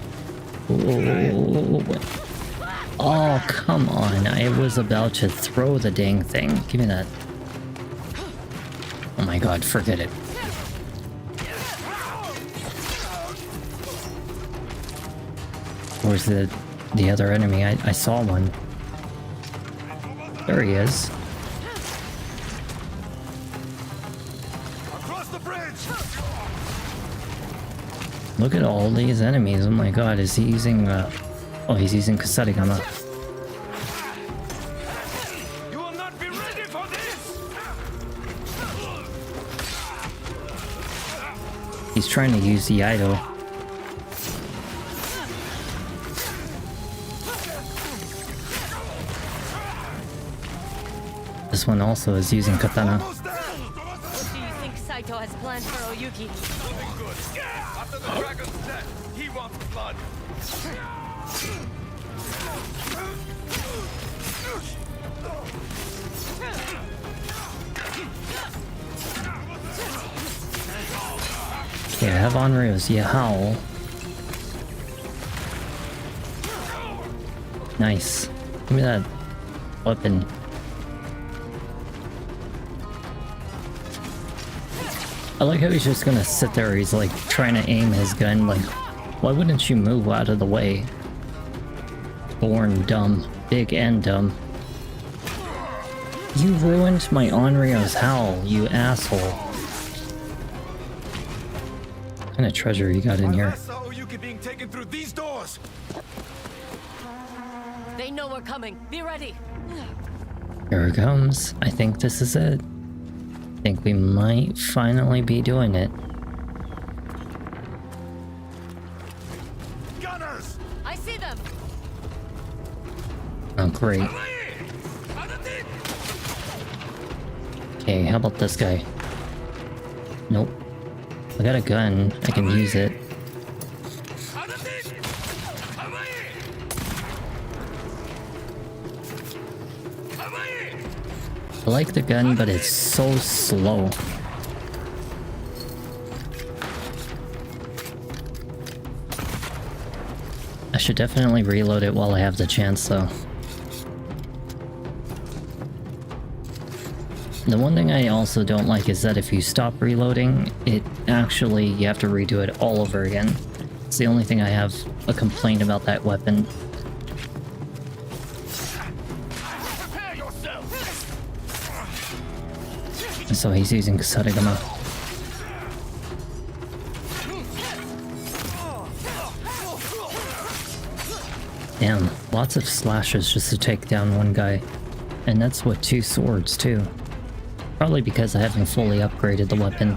S1: Oh, come on. I was about to throw the dang thing. Give me that. Oh my god, forget it. Where's the other enemy? I saw one. There he is.
S5: Across the bridge!
S1: Look at all these enemies. Oh my god, is he using oh, he's using Kasarigama.
S5: You will not be ready for this!
S1: He's trying to use the Idol. This one also is using Katana.
S2: What do you think Saito has planned for Oyuki?
S5: After the dragon's death, he wants blood.
S1: Okay, I have Onryo's Yow. Nice. Give me that weapon. I like how he's just gonna sit there. He's like trying to aim his gun. Like, why wouldn't you move out of the way? Born dumb. Big and dumb. You ruined my Onryo's howl, you asshole. What kind of treasure you got in here?
S5: Being taken through these doors.
S2: They know we're coming. Be ready.
S1: Here it comes. I think this is it. I think we might finally be doing it.
S5: Gunners!
S2: I see them.
S1: Oh, great. Okay, how about this guy? Nope. I got a gun. I can use it. I like the gun, but it's so slow. I should definitely reload it while I have the chance, though. The one thing I also don't like is that if you stop reloading, you have to redo it all over again. It's the only thing I have a complaint about that weapon. So he's using Kusarigama. Damn, lots of slashes just to take down one guy. And that's with 2 swords too. Probably because I haven't fully upgraded the weapon.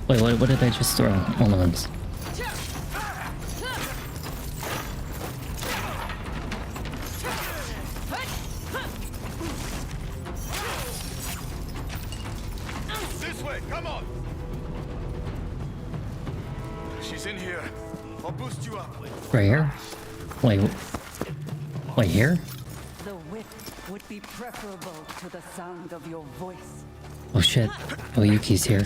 S1: Wait, what did I just throw? Elements.
S5: This way, come on. She's in here. I'll boost you up.
S1: Right here? Wait, here?
S8: The whip would be preferable to the sound of your voice.
S1: Oh shit. Oh, Yuki's here.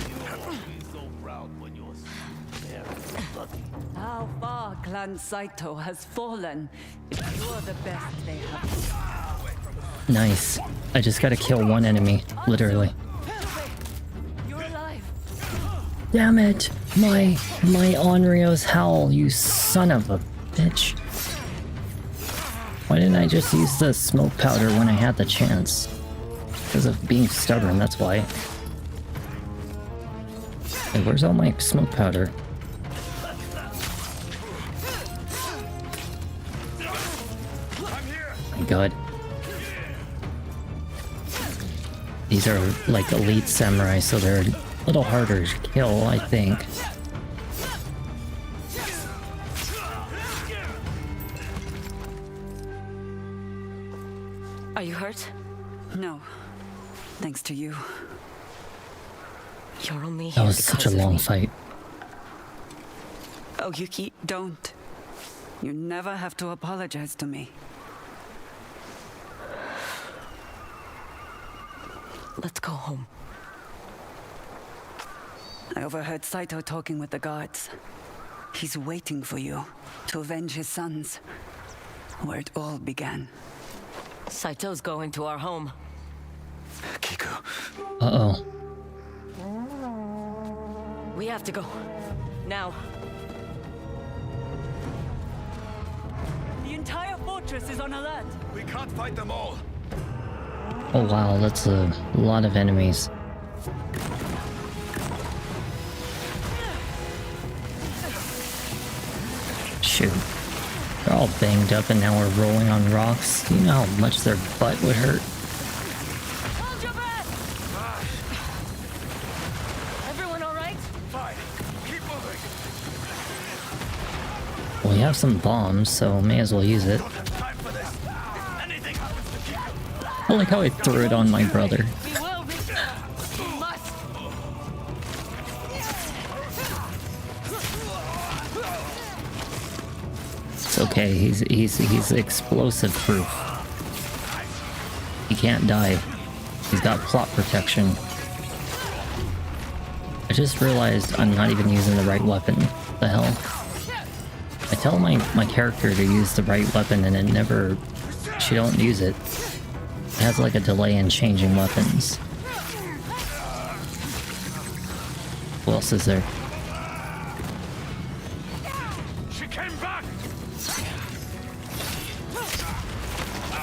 S8: How far Clan Saito has fallen. If you're the best they have.
S1: Nice. I just gotta kill one enemy, literally.
S2: You're alive.
S1: Damn it! My Onryo's howl, you son of a bitch. Why didn't I just use the smoke powder when I had the chance? Because of being stubborn, that's why. Hey, where's all my smoke powder? My god. These are like elite samurai, so they're a little harder to kill, I think.
S2: Are you hurt?
S8: No. Thanks to you.
S2: You're only here
S1: That was such a
S2: because of
S1: long
S2: me.
S1: fight.
S8: Oh, Yuki, don't. You never have to apologize to me.
S2: Let's go home.
S8: I overheard Saito talking with the guards. He's waiting for you to avenge his sons. Where it all began.
S2: Saito's going to our home.
S9: Kiku.
S1: Uh-oh.
S2: We have to go. Now.
S8: The entire fortress is on alert.
S5: We can't fight them all.
S1: Oh wow, that's a lot of enemies. Shoot. They're all banged up and now we're rolling on rocks. Do you know how much their butt would hurt?
S2: Hold your breath! Everyone all right?
S5: Fine. Keep moving.
S1: Well, we have some bombs, so may as well use it.
S5: Don't have time for this. If anything happens to Kiku,
S1: I like how I threw it on my brother.
S2: We will be. We must.
S1: It's okay. He's explosive proof. He can't die. He's got plot protection. I just realized I'm not even using the right weapon. The hell? I tell my character to use the right weapon and it never... She don't use it. It has like a delay in changing weapons. Who else is there?
S5: She came back.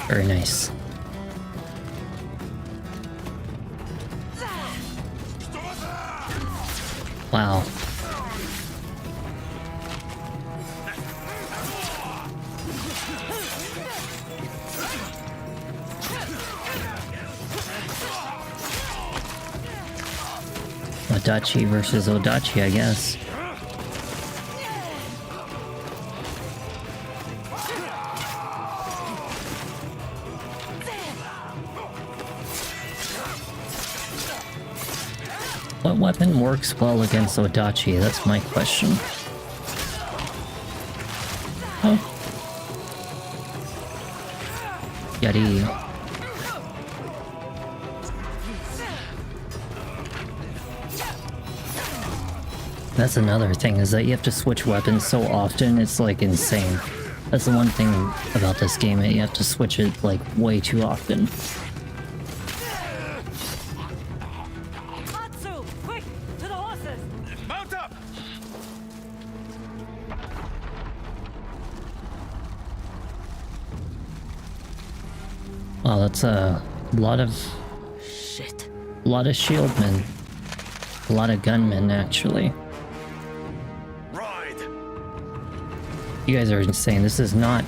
S1: Very nice. Wow. Odachi versus Odachi, I guess. What weapon works well against Odachi? That's my question. Oh. Yari. That's another thing, is that you have to switch weapons so often, it's like insane. That's the one thing about this game, that you have to switch it like way too often.
S5: Atsu, quick, to the horses. Mount up.
S1: Wow, that's a lot of...
S2: Shit.
S1: A lot of shieldmen. A lot of gunmen, actually.
S5: Ride.
S1: You guys are insane. This is not...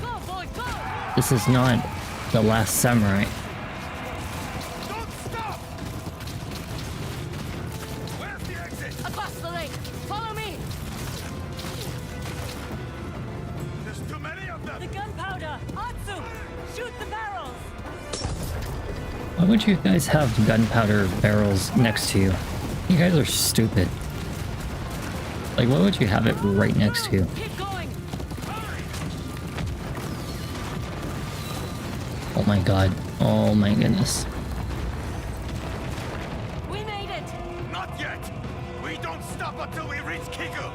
S1: This is not The Last Samurai.
S5: Don't stop. Where's the exit?
S2: Across the lake. Follow me.
S5: There's too many of them.
S2: The gunpowder. Atsu, shoot the barrels.
S1: Why would you guys have gunpowder barrels next to you? You guys are stupid. Like, why would you have it right next to you?
S2: Keep going.
S1: Oh my god. Oh my goodness.
S2: We made it.
S5: Not yet. We don't stop until we reach Kiku.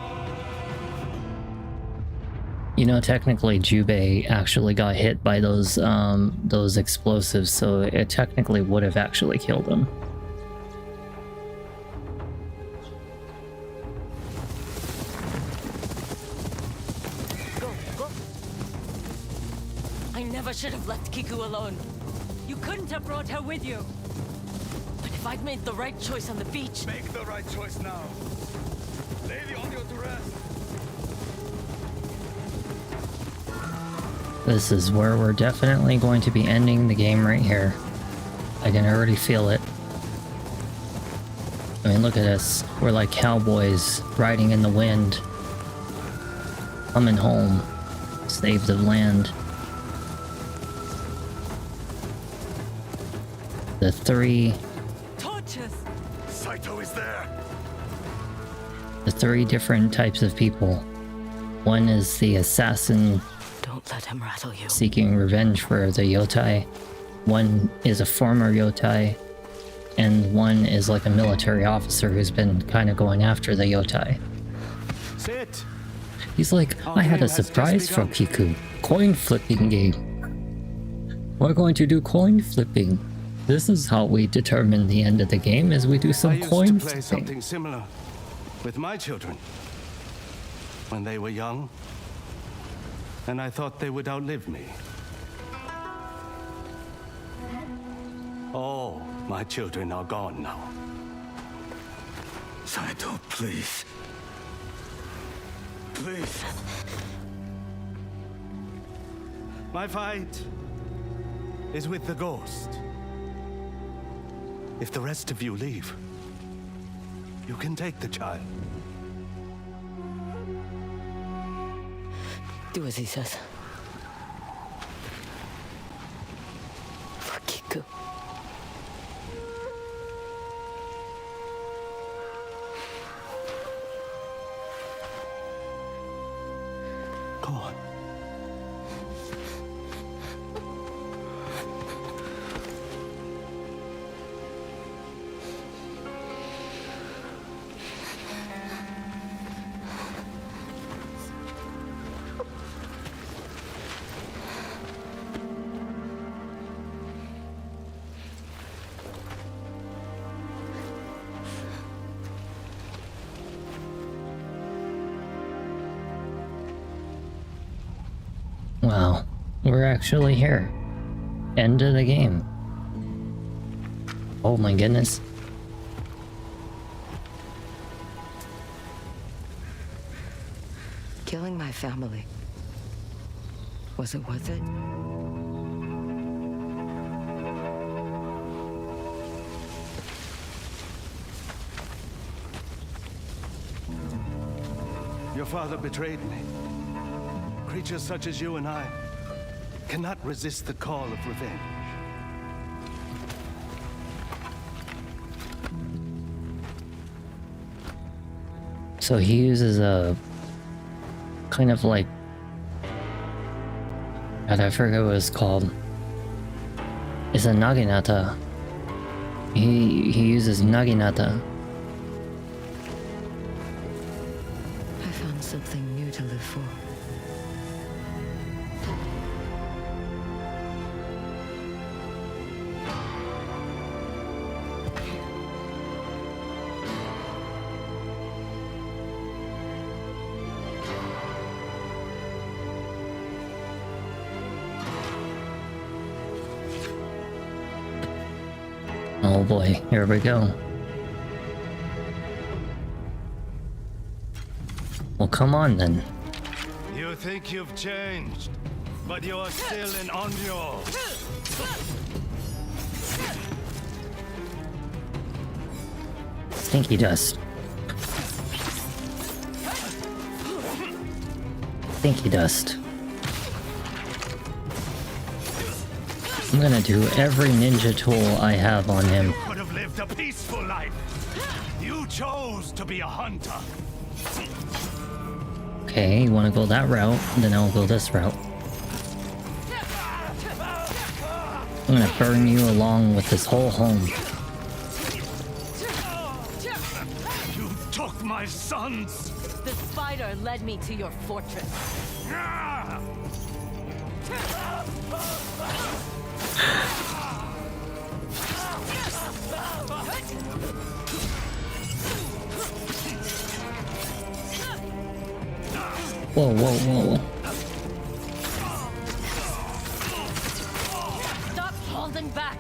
S1: You know, technically Jubei actually got hit by those explosives, so it technically would have actually killed him.
S2: Go, go. I never should have left Kiku alone. You couldn't have brought her with you. But if I'd made the right choice on the beach...
S5: Make the right choice now. Lay the audio to rest.
S1: This is where we're definitely going to be ending the game right here. I can already feel it. I mean, look at us. We're like cowboys riding in the wind. Coming home. Save the land. The three
S2: Torches.
S5: Saito is there.
S1: different types of people. One is the assassin
S2: Don't let him rattle you.
S1: seeking revenge for the Yotei. One is a former Yotei. And one is like a military officer who's been kind of going after the Yotei.
S5: Sit.
S1: He's like, I had a surprise for Kiku. Coin flipping game. We're going to do coin flipping. This is how we determine the end of the game, is we do some coin
S10: play
S1: flipping.
S10: something similar with my children when they were young, and I thought they would outlive me. All my children are gone now.
S9: Saito, please. Please.
S10: My fight is with the ghost. If the rest of you leave, you can take the child.
S2: Do as he says. For Kiku.
S1: Wow, we're actually here. End of the game. Oh my goodness.
S2: Killing my family. Was it worth it?
S10: Your father betrayed me. Creatures such as you and I cannot resist the call of revenge.
S1: So he uses a kind of like, God, I forget what it's called. It's a naginata. He uses naginata.
S2: I found something new to live for.
S1: Oh boy, here we go. Well, come on then.
S10: You think you've changed, but you are still an Onyo.
S1: Stinky dust. Stinky dust. I'm gonna do every ninja tool I have on him.
S10: You could have lived a peaceful life. You chose to be a hunter.
S1: Okay, you wanna go that route, then I'll go this route. I'm gonna burn you along with this whole home.
S10: You took my sons.
S2: The spider led me to your fortress.
S1: Whoa, whoa, whoa.
S2: Stop holding back.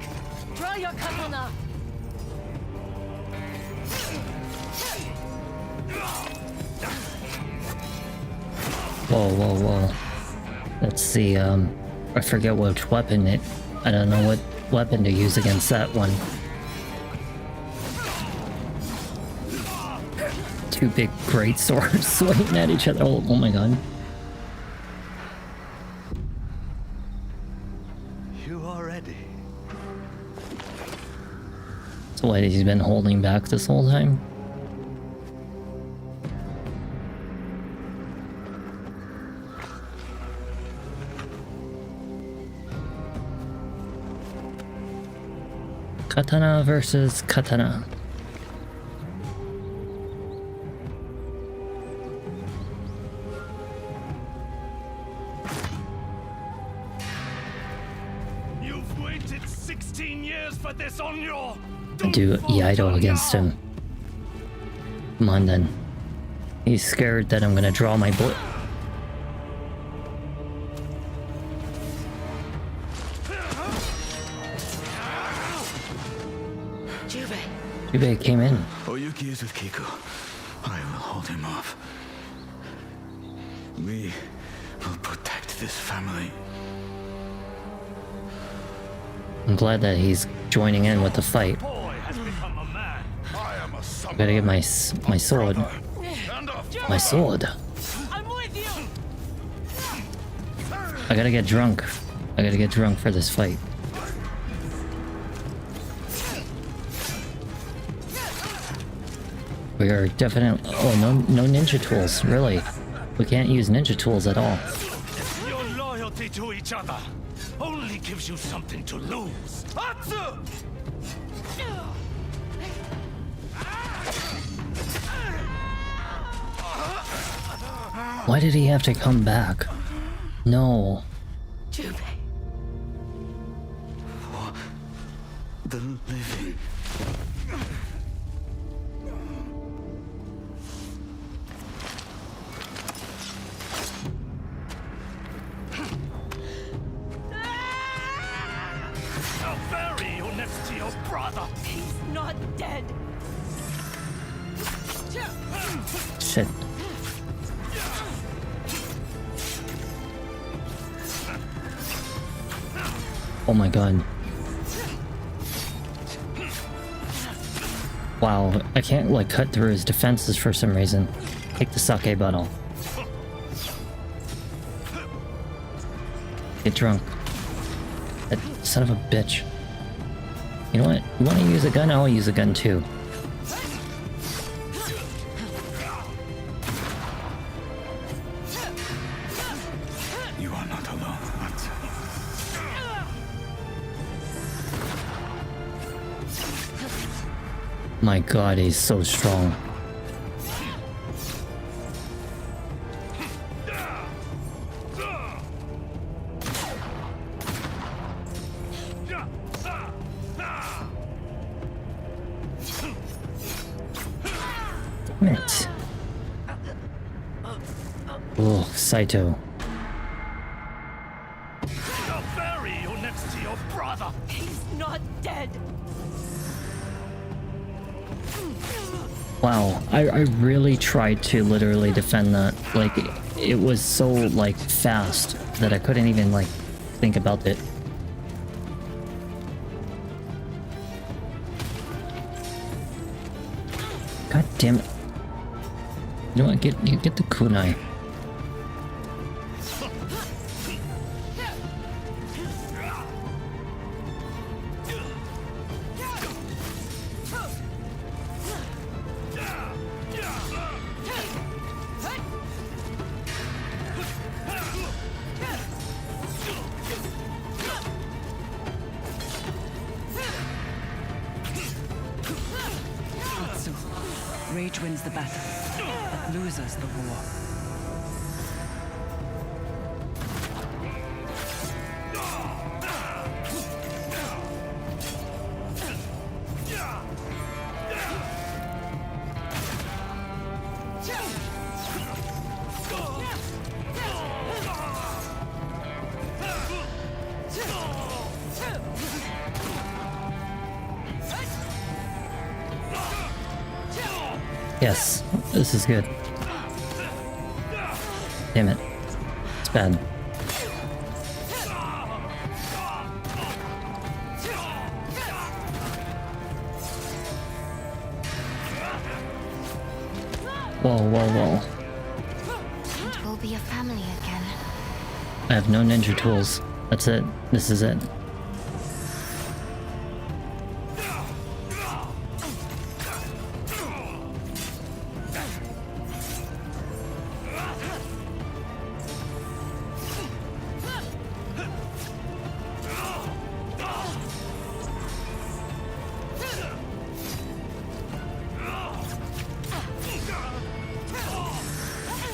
S2: Draw your katana.
S1: Whoa, whoa, whoa. Let's see, I forget which weapon I don't know what weapon to use against that one. Two big great swords swinging at each other. Oh my god.
S10: You are ready.
S1: So what, he's been holding back this whole time? Katana versus katana.
S10: You've waited 16 years for this on your.
S1: Do Yotei against him. Come on then. He's scared that I'm gonna draw my bullet. Yubei came in.
S9: Oyuki is with Kiku. I will hold him off. We will protect this family.
S1: I'm glad that he's joining in with the fight. I gotta get my sword. My sword.
S2: I'm with you.
S1: I gotta get drunk. I gotta get drunk for this fight. We are definitely... Oh, no ninja tools, really. We can't use ninja tools at all.
S10: Your loyalty to each other only gives you something to lose. Atsu!
S1: Why did he have to come back? No.
S2: Yubei.
S9: For the living.
S5: your brother.
S2: He's not dead.
S1: Shit. Oh my god. Wow, I can't like cut through his defenses for some reason. Take the sake bottle. Get drunk. That son of a bitch. You know what? You want to use a gun? I'll use a gun too.
S9: You are not alone, Atsu.
S1: My god, he's so strong. Damn it. Oh, Saito.
S5: I'll bury you next to your brother.
S2: He's not dead.
S1: Wow, I really tried to literally defend that. Like, it was so, like, fast that I couldn't even, like, think about it. God damn it. You know what? Get the kunai.
S8: Atsu, rage wins the battle, but loses the war.
S1: Yes, this is good. Damn it. It's bad. Whoa, whoa, whoa.
S6: And we'll be a family again.
S1: I have no ninja tools. That's it. This is it.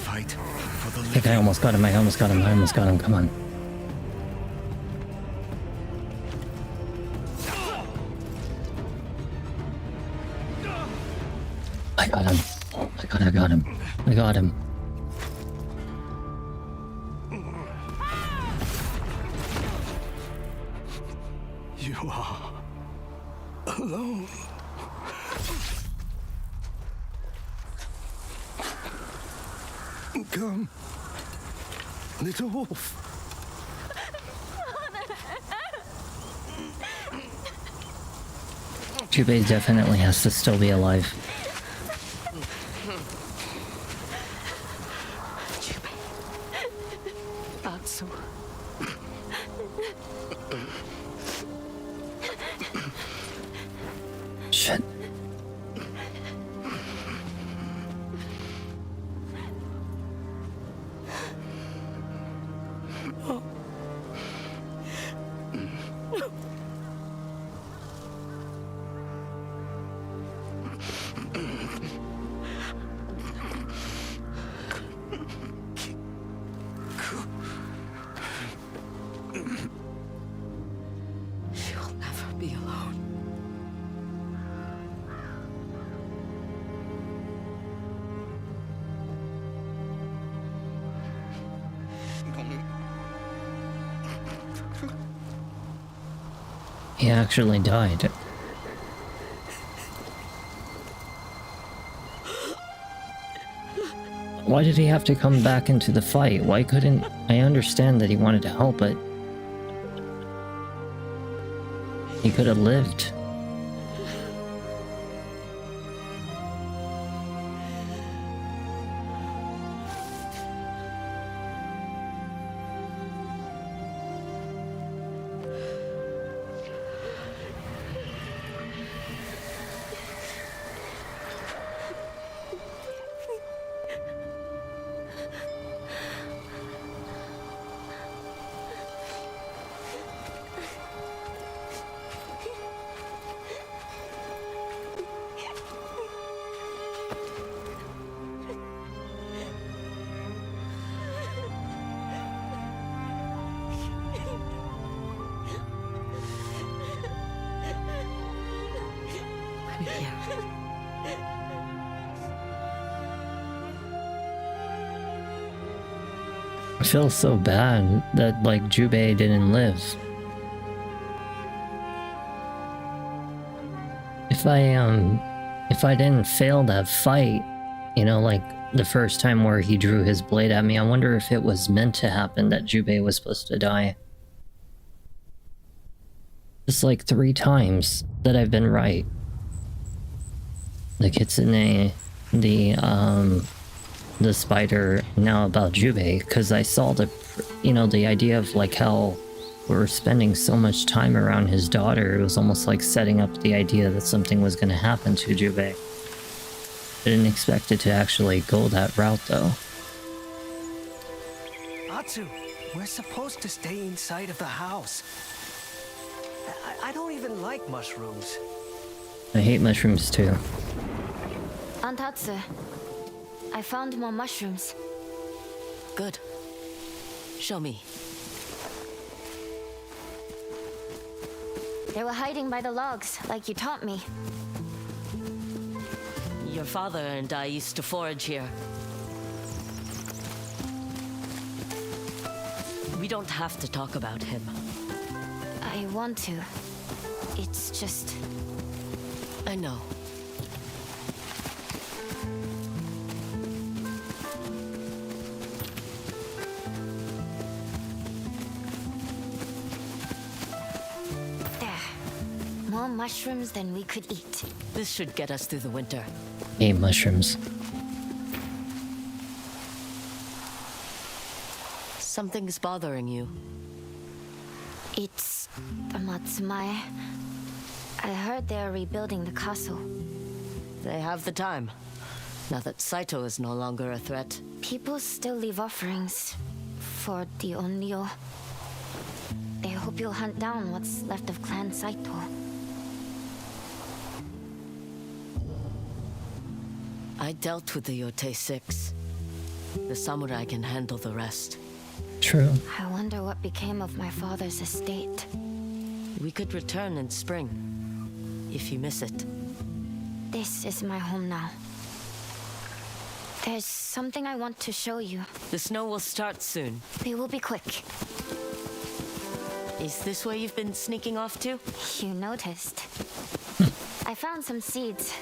S9: Fight for the
S1: I think I almost got him. I almost got him. I almost got him. Come on. I got him. Oh my god, I got him. I got him.
S3: You are alone. Come, little wolf.
S1: Jubei definitely has to still be alive.
S8: Atsu.
S1: Shit.
S2: You'll never be alone.
S1: He actually died. Why did he have to come back into the fight? Why couldn't... I understand that he wanted to help, but... he could have lived.
S2: I'm here.
S1: I feel so bad that, like, Jubei didn't live. If I didn't fail that fight, you know, like the first time where he drew his blade at me, I wonder if it was meant to happen that Jubei was supposed to die. It's like 3 times that I've been right. The kitsune, the spider, now about Jubei, because I saw the, you know, the idea of like how we're spending so much time around his daughter. It was almost like setting up the idea that something was going to happen to Jubei. I didn't expect it to actually go that route though.
S5: Atsu, we're supposed to stay inside of the house. I don't even like mushrooms.
S1: I hate mushrooms too.
S6: Aunt Atsu, I found more mushrooms.
S2: Good. Show me.
S6: They were hiding by the logs, like you taught me.
S2: Your father and I used to forage here. We don't have to talk about him.
S6: I want to. It's just...
S2: I know.
S6: There. More mushrooms than we could eat.
S2: This should get us through the winter.
S1: Hate mushrooms.
S2: Something's bothering you.
S6: It's the Matsumai. I heard they're rebuilding the castle.
S2: They have the time, now that Saito is no longer a threat.
S6: People still leave offerings for the Onryo. They hope you'll hunt down what's left of Clan Saito.
S2: I dealt with the Yotei 6. The samurai can handle the rest.
S1: True.
S6: I wonder what became of my father's estate.
S2: We could return in spring, if you miss it.
S6: This is my home now. There's something I want to show you.
S2: The snow will start soon.
S6: We will be quick.
S2: Is this where you've been sneaking off to?
S6: You noticed. I found some seeds.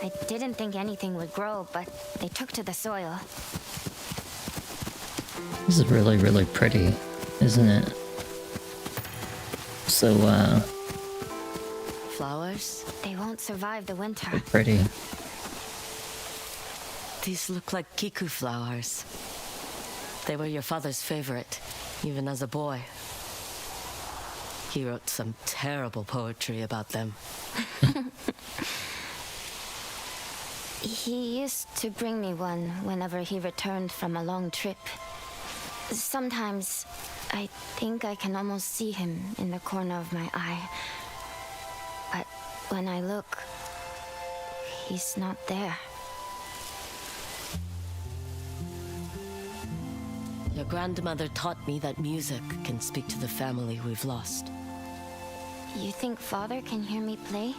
S6: I didn't think anything would grow, but they took to the soil.
S1: This is really, really pretty, isn't it? So,
S2: Flowers?
S6: They won't survive the winter.
S1: pretty.
S2: These look like kiku flowers. They were your father's favorite, even as a boy. He wrote some terrible poetry about them.
S6: He used to bring me one whenever he returned from a long trip. Sometimes, I think I can almost see him in the corner of my eye. But when I look, he's not there.
S2: Your grandmother taught me that music can speak to the family we've lost.
S6: You think Father can hear me play?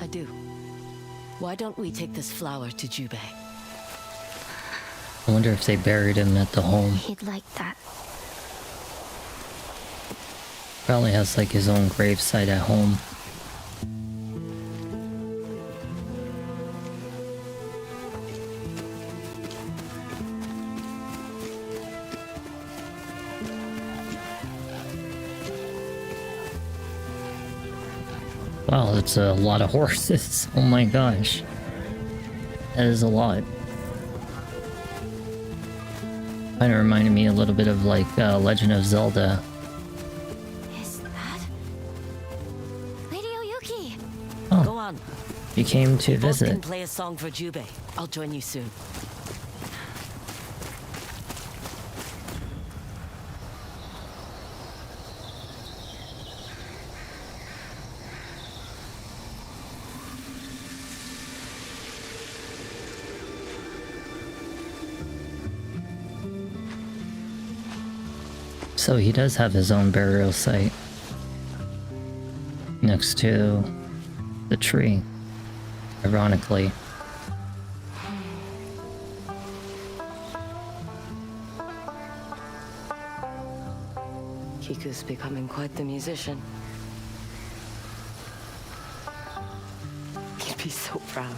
S2: I do. Why don't we take this flower to Jubei?
S1: I wonder if they buried him at the home.
S6: He'd like that.
S1: Probably has like his own gravesite at home. Wow, that's a lot of horses. Oh my gosh. That is a lot. Kind of reminded me a little bit of like Legend of Zelda.
S6: Is that Lady Oyuki?
S1: Oh,
S2: Go on.
S1: you came to
S2: Both can
S1: visit.
S2: play a song for Jubei. I'll join you soon.
S1: So he does have his own burial site next to the tree, ironically.
S2: Kiku's becoming quite the musician. He'd be so proud.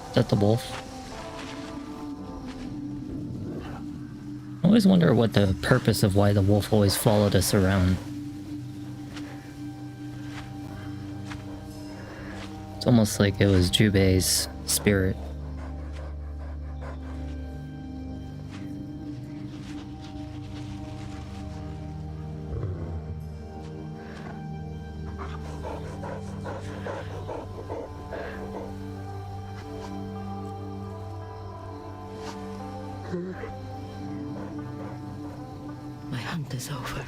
S1: Is that the wolf? I always wonder what the purpose of why the wolf always followed us around. It's almost like it was Jubei's spirit.
S2: My hunt is over.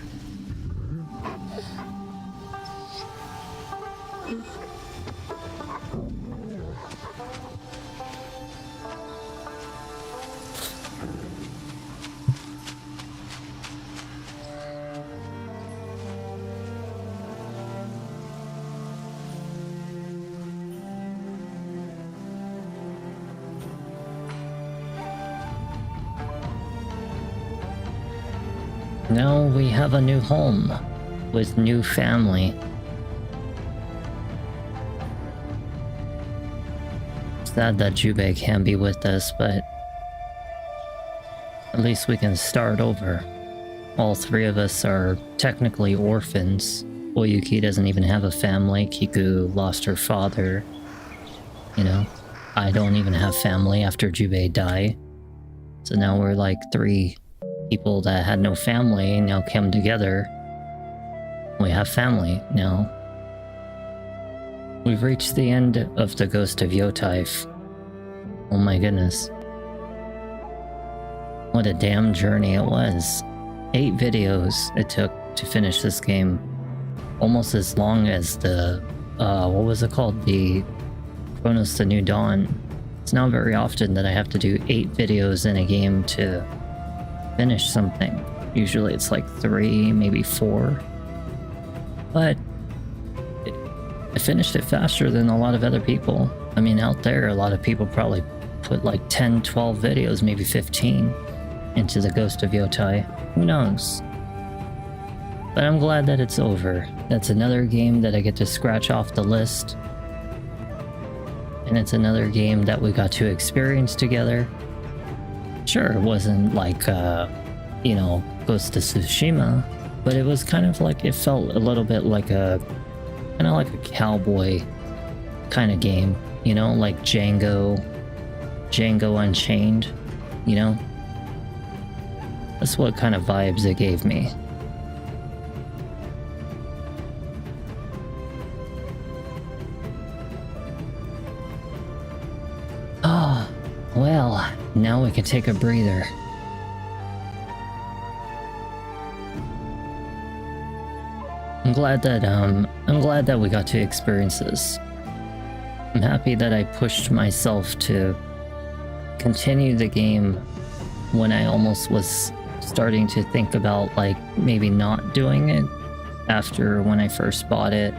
S1: Now we have a new home with new family. Sad that Jubei can't be with us, but at least we can start over. All three of us are technically orphans. Oyuki doesn't even have a family. Kiku lost her father. You know, I don't even have family after Jubei died. So now we're like three people that had no family now come together. We have family now. We've reached the end of the Ghost of Yotei. Oh my goodness. What a damn journey it was. 8 videos it took to finish this game. Almost as long as the, what was it called? The Chronos The New Dawn. It's not very often that I have to do 8 videos in a game to finish something. Usually it's like 3, maybe 4. But I finished it faster than a lot of other people. I mean, out there, a lot of people probably put like 10, 12 videos, maybe 15 into the Ghost of Yotei. Who knows? But I'm glad that it's over. That's another game that I get to scratch off the list. And it's another game that we got to experience together. Sure, it wasn't like, you know, Ghost of Tsushima, but it was kind of like, it felt a little bit like a, kind of like a cowboy kind of game, you know, like Django Unchained, you know? That's what kind of vibes it gave me. Oh, well, now we can take a breather. I'm glad that we got to experience this. I'm happy that I pushed myself to continue the game when I almost was starting to think about like maybe not doing it after when I first bought it.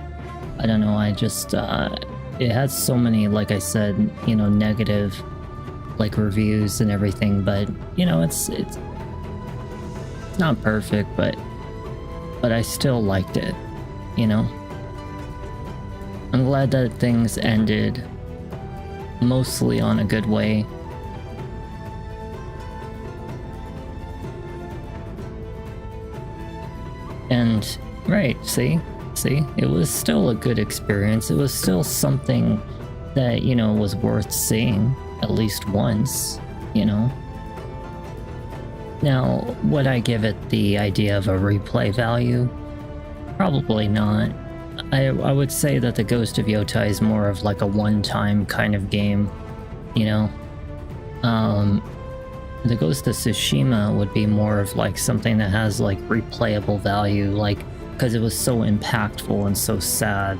S1: I don't know, I just it has so many, like I said, you know, negative like reviews and everything, but you know, it's not perfect, but I still liked it, you know? I'm glad that things ended mostly on a good way. And And right, see, it was still a good experience. It was still something that, you know, was worth seeing at least once, you know. Now, would I give it the idea of a replay value? Probably not. I would say that the Ghost of Yotei is more of like a one-time kind of game, you know. The Ghost of Tsushima would be more of like something that has like replayable value, like because it was so impactful and so sad.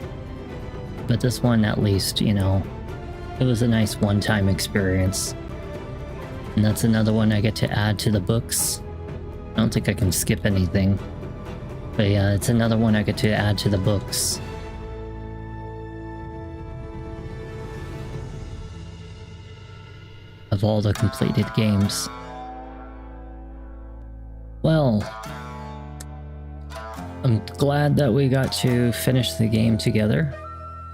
S1: But this one, at least, you know, it was a nice one-time experience. And that's another one I get to add to the books. I don't think I can skip anything. But yeah, it's another one I get to add to the books. Of all the completed games. Well, I'm glad that we got to finish the game together.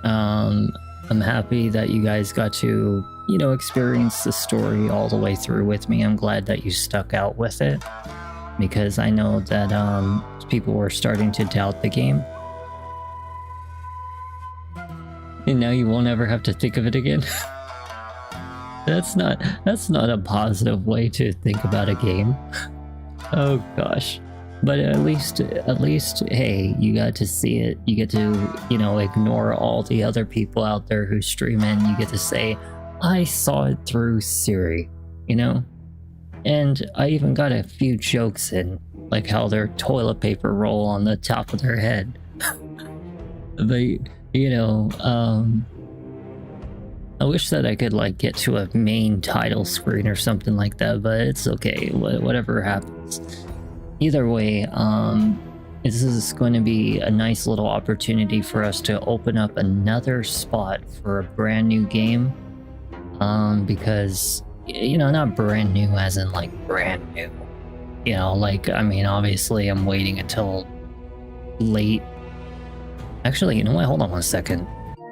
S1: I'm happy that you guys got to, you know, experience the story all the way through with me. I'm glad that you stuck out with it, because I know that people were starting to doubt the game. And now you won't ever have to think of it again. That's not a positive way to think about a game. Oh gosh. But at least, hey, you got to see it. You get to, you know, ignore all the other people out there who stream in. You get to say, I saw it through Siri, you know? And I even got a few jokes in, like how their toilet paper roll on the top of their head. They, you know, I wish that I could like get to a main title screen or something like that, but it's okay, whatever happens. Either way, this is going to be a nice little opportunity for us to open up another spot for a brand new game. Because, you know, not brand new as in like brand new. You know, like, I mean, obviously I'm waiting until late. Actually, you know what? Hold on one second.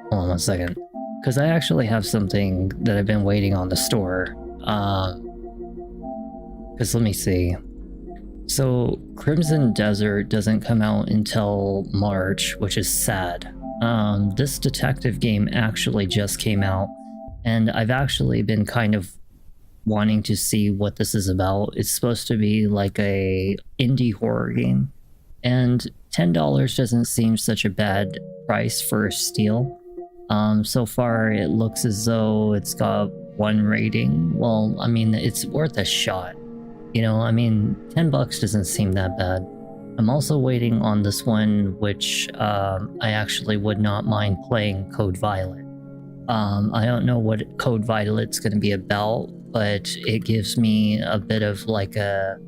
S1: Because I actually have something that I've been waiting on the store. Because let me see. So Crimson Desert doesn't come out until March, which is sad. This detective game actually just came out, and I've actually been kind of wanting to see what this is about. It's supposed to be like a indie horror game, and $10 doesn't seem such a bad price for a steal. So far it looks as though it's got 1 rating. Well, I mean, it's worth a shot. You know, I mean, $10 doesn't seem that bad. I'm also waiting on this one, which I actually would not mind playing, Code Violet. I don't know what Code Violet's going to be about, but it gives me a bit of like a,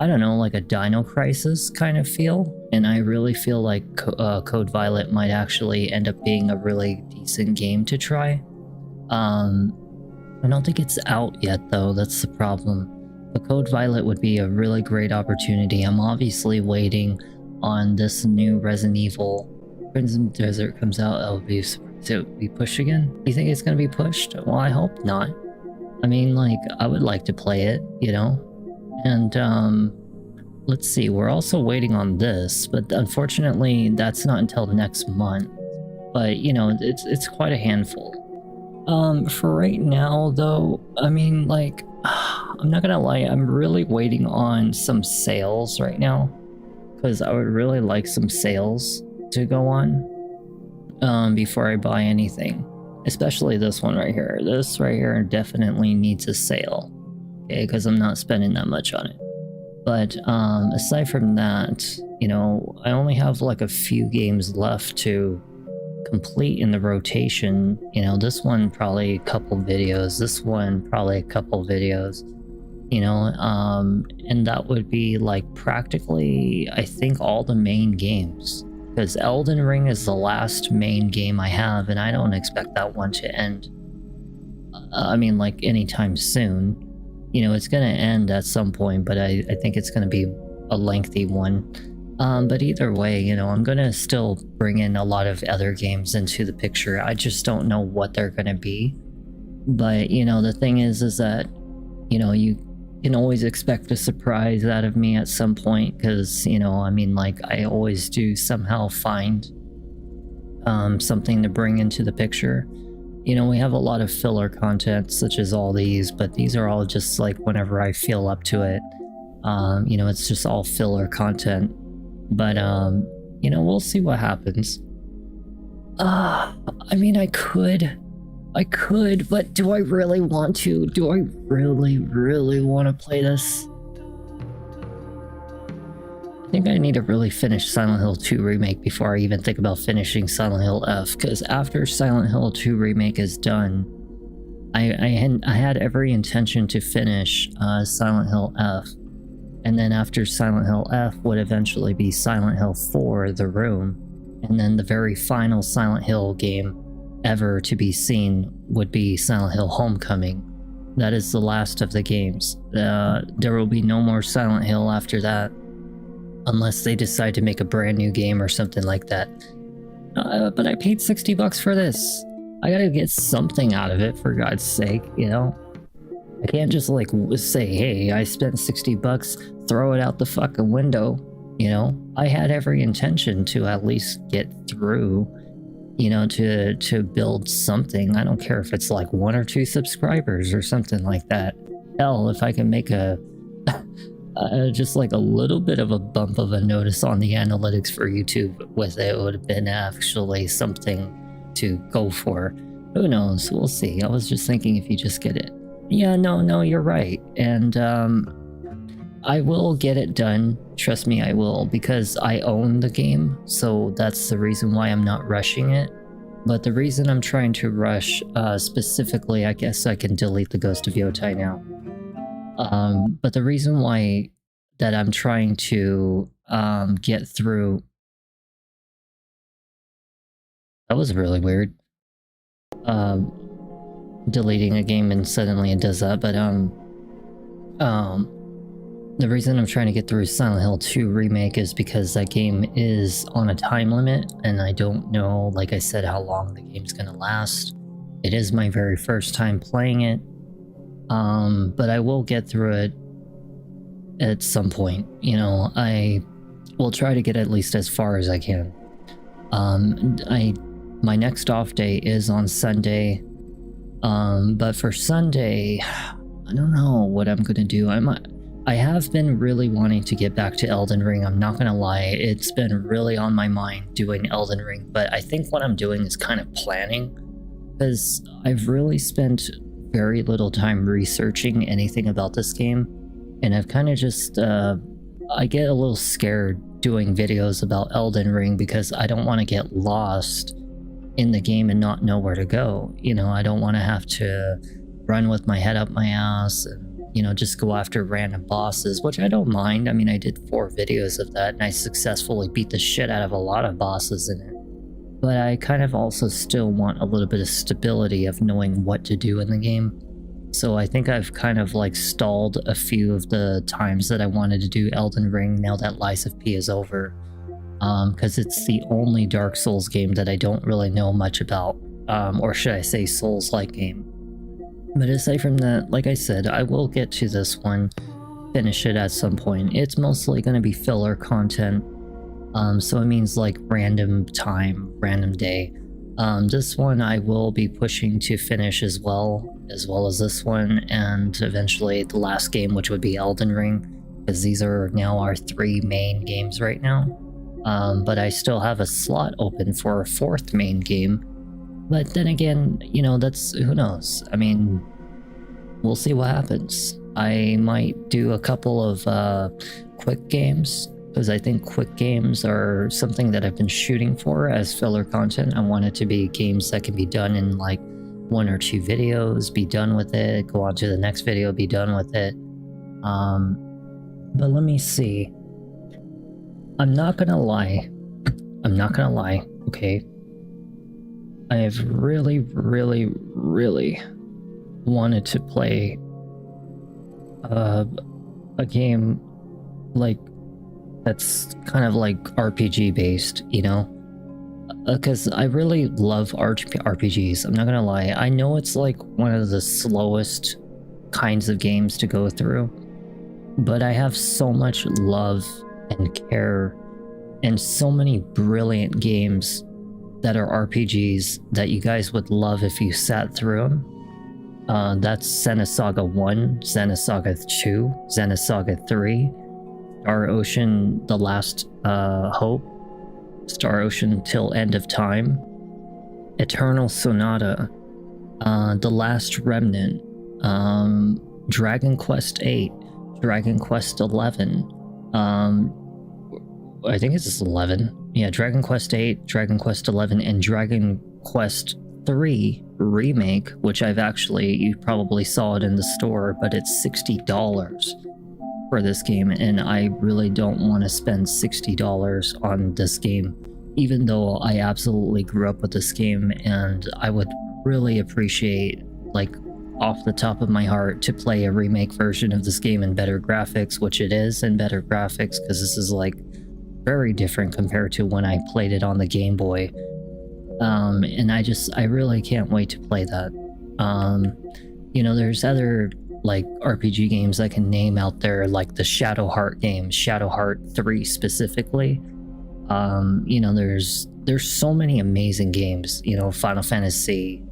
S1: I don't know, like a Dino Crisis kind of feel. And I really feel like Code Violet might actually end up being a really decent game to try. I don't think it's out yet though, that's the problem. But Code Violet would be a really great opportunity. I'm obviously waiting on this new Resident Evil. Crimson Desert comes out, it'll be pushed again? You think it's gonna be pushed? Well, I hope not. I mean, like, I would like to play it, you know? And, let's see, we're also waiting on this, but unfortunately, that's not until next month. But, you know, it's quite a handful. For right now, though, I mean, like, I'm not gonna lie, I'm really waiting on some sales right now, because I would really like some sales to go on before I buy anything, especially this one right here. This right here definitely needs a sale, okay, because I'm not spending that much on it. But aside from that, you know, I only have like a few games left to complete in the rotation. You know, this one probably a couple videos, this one probably a couple videos, you know, and that would be like practically, I think, all the main games, because Elden Ring is the last main game I have, and I don't expect that one to end, I mean, like anytime soon. You know, it's gonna end at some point, but I think it's gonna be a lengthy one. But either way, you know, I'm gonna still bring in a lot of other games into the picture. I just don't know what they're gonna be. But, you know, the thing is that, you know, you can always expect a surprise out of me at some point, because, you know, I mean, like, I always do somehow find something to bring into the picture. You know, we have a lot of filler content, such as all these, but these are all just like whenever I feel up to it. You know, it's just all filler content. But, you know, we'll see what happens. I mean, I could, but do I really want to? Do I really want to play this? I think I need to really finish Silent Hill 2 Remake before I even think about finishing Silent Hill F, because after Silent Hill 2 Remake is done, I had every intention to finish Silent Hill F, and then after Silent Hill F would eventually be Silent Hill 4, The Room, and then the very final Silent Hill game ever to be seen would be Silent Hill Homecoming. That is the last of the games. There will be no more Silent Hill after that, unless they decide to make a brand new game or something like that. But I paid $60 for this. I gotta get something out of it, for God's sake, you know? I can't just like say, hey, I spent $60, throw it out the fucking window, you know? I had every intention to at least get through, you know, to build something. I don't care if it's like 1 or 2 subscribers or something like that. Hell, if I can make a just like a little bit of a bump of a notice on the analytics for YouTube with it, would have been actually something to go for. Who knows? We'll see. I was just thinking if you just get it. Yeah, no, you're right. And I will get it done. Trust me, I will, because I own the game. So that's the reason why I'm not rushing it. But the reason I'm trying to rush specifically, I guess I can delete the Ghost of Yotei now. But the reason why that I'm trying to get through... That was really weird. Deleting a game and suddenly it does that, but the reason I'm trying to get through Silent Hill 2 Remake is because that game is on a time limit, and I don't know, like I said, how long the game's gonna last. It is my very first time playing it. But I will get through it at some point. You know, I will try to get at least as far as I can. My next off day is on Sunday. But for Sunday, I don't know what I'm gonna do. I have been really wanting to get back to Elden Ring, I'm not gonna lie. It's been really on my mind doing Elden Ring, but I think what I'm doing is kind of planning, because I've really spent very little time researching anything about this game, and I've kind of just I get a little scared doing videos about Elden Ring because I don't want to get lost in the game and not know where to go. You know, I don't want to have to run with my head up my ass and, you know, just go after random bosses, which I don't mind. I mean, I did 4 videos of that and I successfully beat the shit out of a lot of bosses in it. But I kind of also still want a little bit of stability of knowing what to do in the game. So I think I've kind of like stalled a few of the times that I wanted to do Elden Ring now that Lies of P is over. Because it's the only Dark Souls game that I don't really know much about. Or should I say Souls-like game. But aside from that, like I said, I will get to this one, finish it at some point. It's mostly going to be filler content. So it means like random time, random day. This one I will be pushing to finish as well as this one, and eventually the last game, which would be Elden Ring, because these are now our 3 main games right now. But I still have a slot open for a 4th main game. But then again, you know, that's, who knows? I mean, we'll see what happens. I might do a couple of quick games, because I think quick games are something that I've been shooting for as filler content. I want it to be games that can be done in like 1 or 2 videos, be done with it, go on to the next video, be done with it. But let me see. I'm not gonna lie, okay? I have really wanted to play a game like that's kind of like RPG based, you know? Because I really love RPGs, I'm not gonna lie. I know it's like one of the slowest kinds of games to go through, but I have so much love and care and so many brilliant games that are RPGs that you guys would love if you sat through them. That's Xenosaga 1, Xenosaga 2, Xenosaga 3, Star Ocean The Last Hope, Star Ocean Till End of Time, Eternal Sonata, The Last Remnant, Dragon Quest 8, Dragon Quest 11, I think it's 11. Yeah, Dragon Quest 8, Dragon Quest 11, and Dragon Quest 3 Remake, which you probably saw it in the store, but it's $60 for this game, and I really don't want to spend $60 on this game, even though I absolutely grew up with this game, and I would really appreciate, like, off the top of my heart, to play a remake version of this game in better graphics, which it is in better graphics, because this is, like, very different compared to when I played it on the Game Boy. And I really can't wait to play that. You know, there's other like RPG games I can name out there, like the Shadow Heart games, Shadow Heart 3 specifically. You know, there's so many amazing games. You know, Final Fantasy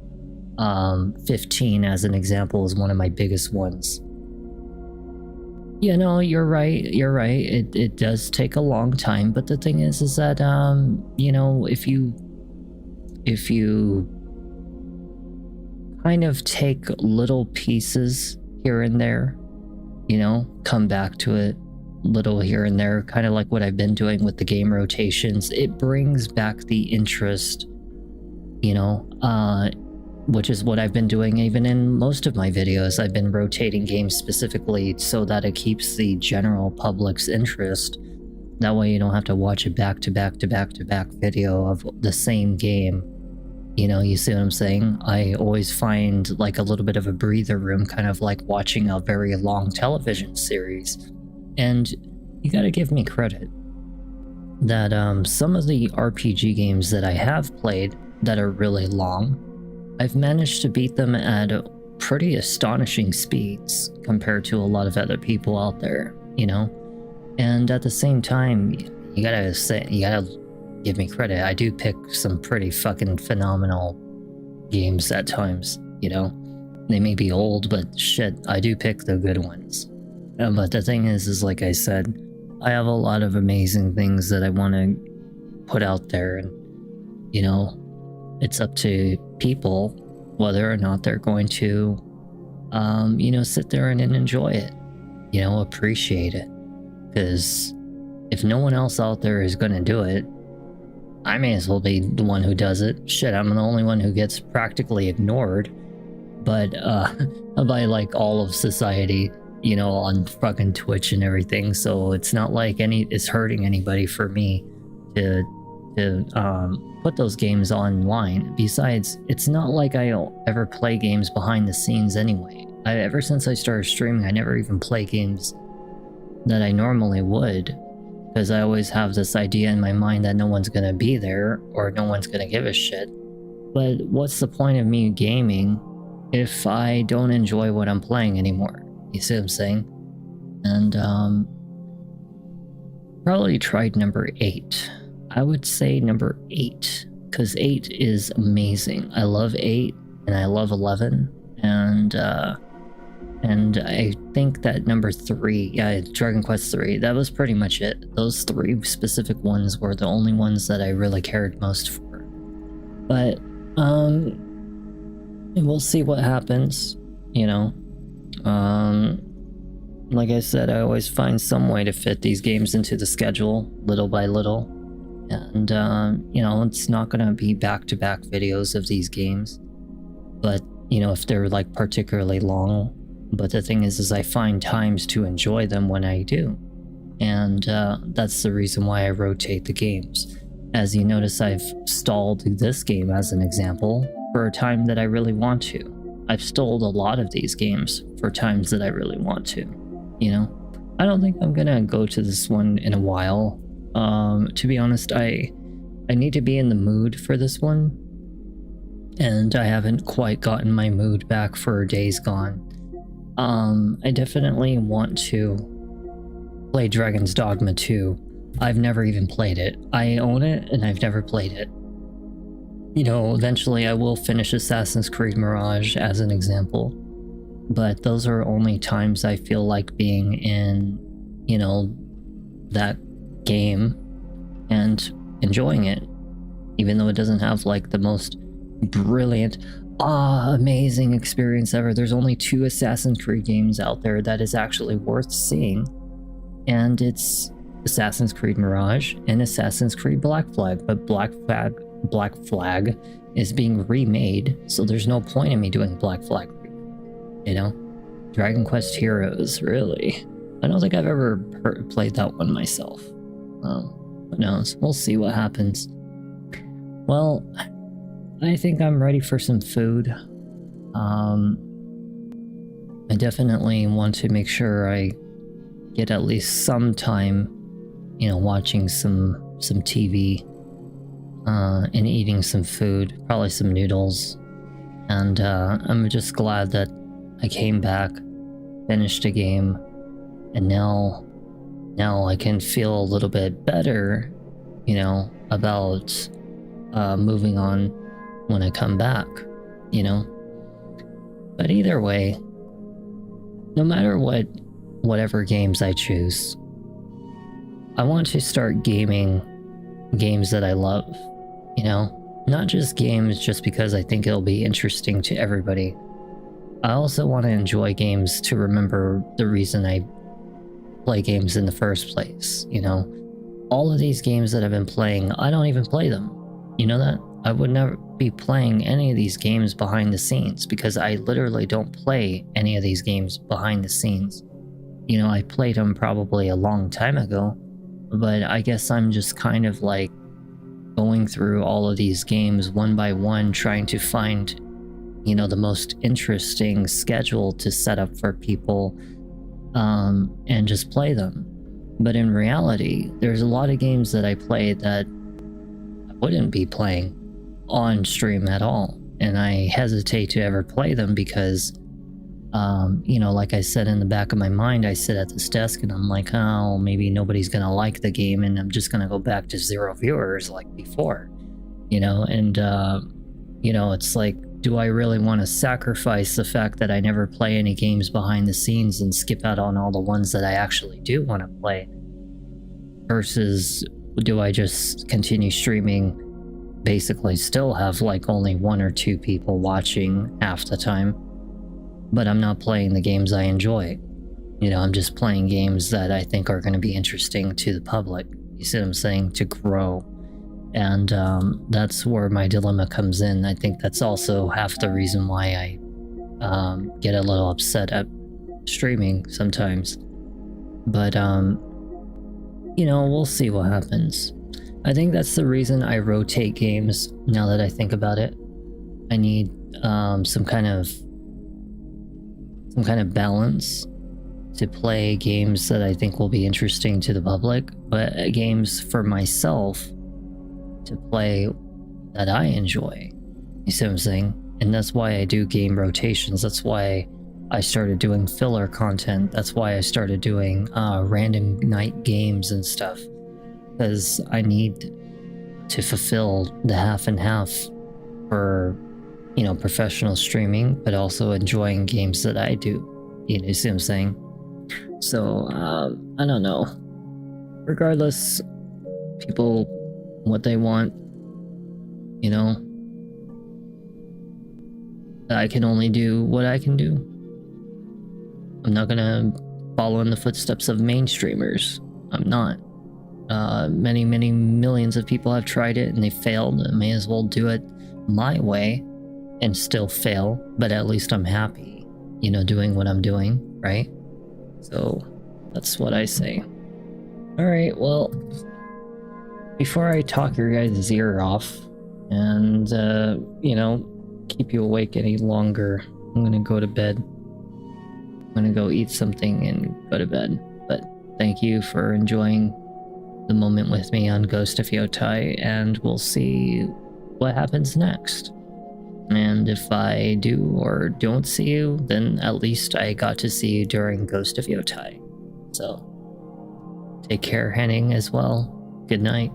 S1: 15 as an example is one of my biggest ones. You know, you're right. It does take a long time, but the thing is that you know, if you kind of take little pieces here and there, you know, come back to it little here and there, kind of like what I've been doing with the game rotations, it brings back the interest, you know, which is what I've been doing even in most of my videos. I've been rotating games specifically so that it keeps the general public's interest. That way you don't have to watch a back-to-back video of the same game. You know, you see what I'm saying? I always find like a little bit of a breather room, kind of like watching a very long television series. And you gotta give me credit that some of the RPG games that I have played that are really long, I've managed to beat them at pretty astonishing speeds compared to a lot of other people out there, you know? And at the same time, you gotta give me credit. I do pick some pretty fucking phenomenal games at times, you know? They may be old, but shit, I do pick the good ones. But the thing is like I said, I have a lot of amazing things that I want to put out there, and, you know, it's up to people whether or not they're going to, you know, sit there and enjoy it, you know, appreciate it. Because if no one else out there is going to do it, I may as well be the one who does it. Shit, I'm the only one who gets practically ignored, but by like all of society, you know, on fucking Twitch and everything. So it's not like it's hurting anybody for me to put those games online. Besides, it's not like I ever play games behind the scenes anyway. Ever since I started streaming, I never even play games that I normally would, because I always have this idea in my mind that no one's gonna be there or no one's gonna give a shit. But what's the point of me gaming if I don't enjoy what I'm playing anymore? You see what I'm saying? And probably tried number 8. I would say number 8, because 8 is amazing. I love 8 and I love 11, and I think that number 3, yeah, Dragon Quest 3, that was pretty much it. Those 3 specific ones were the only ones that I really cared most for. But we'll see what happens, you know. Like I said, I always find some way to fit these games into the schedule little by little. And, you know, it's not going to be back-to-back videos of these games. But, you know, if they're, like, particularly long. But the thing is I find times to enjoy them when I do. And, that's the reason why I rotate the games. As you notice, I've stalled this game as an example for a time that I really want to. I've stalled a lot of these games for times that I really want to, you know? I don't think I'm gonna go to this one in a while. To be honest, I need to be in the mood for this one, and I haven't quite gotten my mood back for Days Gone. I definitely want to played Dragon's Dogma 2. I've never even played it. I own it, and I've never played it. You know, eventually I will finish Assassin's Creed Mirage as an example. But those are only times I feel like being in, you know, that game and enjoying it. Even though it doesn't have like the most brilliant, amazing experience ever. There's only 2 Assassin's Creed games out there that is actually worth seeing. And it's Assassin's Creed Mirage and Assassin's Creed Black Flag. But Black Flag is being remade, so there's no point in me doing Black Flag. You know? Dragon Quest Heroes, really? I don't think I've ever played that one myself. Who knows? We'll see what happens. Well, I think I'm ready for some food. I definitely want to make sure I get at least some time, you know, watching some TV, and eating some food, probably some noodles. And I'm just glad that I came back, finished a game, and now I can feel a little bit better, you know, about moving on when I come back, you know. But either way, no matter whatever games I choose, I want to start gaming games that I love, you know, not just games just because I think it'll be interesting to everybody. I also want to enjoy games to remember the reason I play games in the first place, you know. All of these games that I've been playing, I don't even play them. You know that? I would never be playing any of these games behind the scenes because I literally don't play any of these games behind the scenes. You know, I played them probably a long time ago, but I guess I'm just kind of like going through all of these games one by one, trying to find, you know, the most interesting schedule to set up for people, and just play them. But in reality, there's a lot of games that I play that I wouldn't be playing on stream at all, and I hesitate to ever play them because, you know, like I said, in the back of my mind, I sit at this desk and I'm like, oh, maybe nobody's gonna like the game and I'm just gonna go back to 0 viewers like before, you know. And you know, it's like, do I really want to sacrifice the fact that I never play any games behind the scenes and skip out on all the ones that I actually do want to play? Versus, do I just continue streaming, basically still have like only 1 or 2 people watching half the time, but I'm not playing the games I enjoy. You know, I'm just playing games that I think are going to be interesting to the public. You see what I'm saying? To grow. And that's where my dilemma comes in. I think that's also half the reason why I get a little upset at streaming sometimes. But, you know, we'll see what happens. I think that's the reason I rotate games, now that I think about it. I need some kind of balance to play games that I think will be interesting to the public, but games for myself to play that I enjoy. You see what I'm saying? And that's why I do game rotations. That's why I started doing filler content. That's why I started doing random night games and stuff. Because I need to fulfill the half and half for, you know, professional streaming, but also enjoying games that I do. You know, see what I'm saying? So, I don't know. Regardless, people, what they want, you know, I can only do what I can do. I'm not gonna follow in the footsteps of mainstreamers. I'm not. Many millions of people have tried it and they failed. I may as well do it my way and still fail, but at least I'm happy, you know, doing what I'm doing, right? So that's what I say. All right, well, before I talk your guys' ear off and, you know, keep you awake any longer, I'm gonna go to bed. I'm gonna go eat something and go to bed. But thank you for enjoying the moment with me on Ghost of Yotei, and we'll see what happens next. And if I do or don't see you, then at least I got to see you during Ghost of Yotei. So, Take care, Henning, as well. Good night.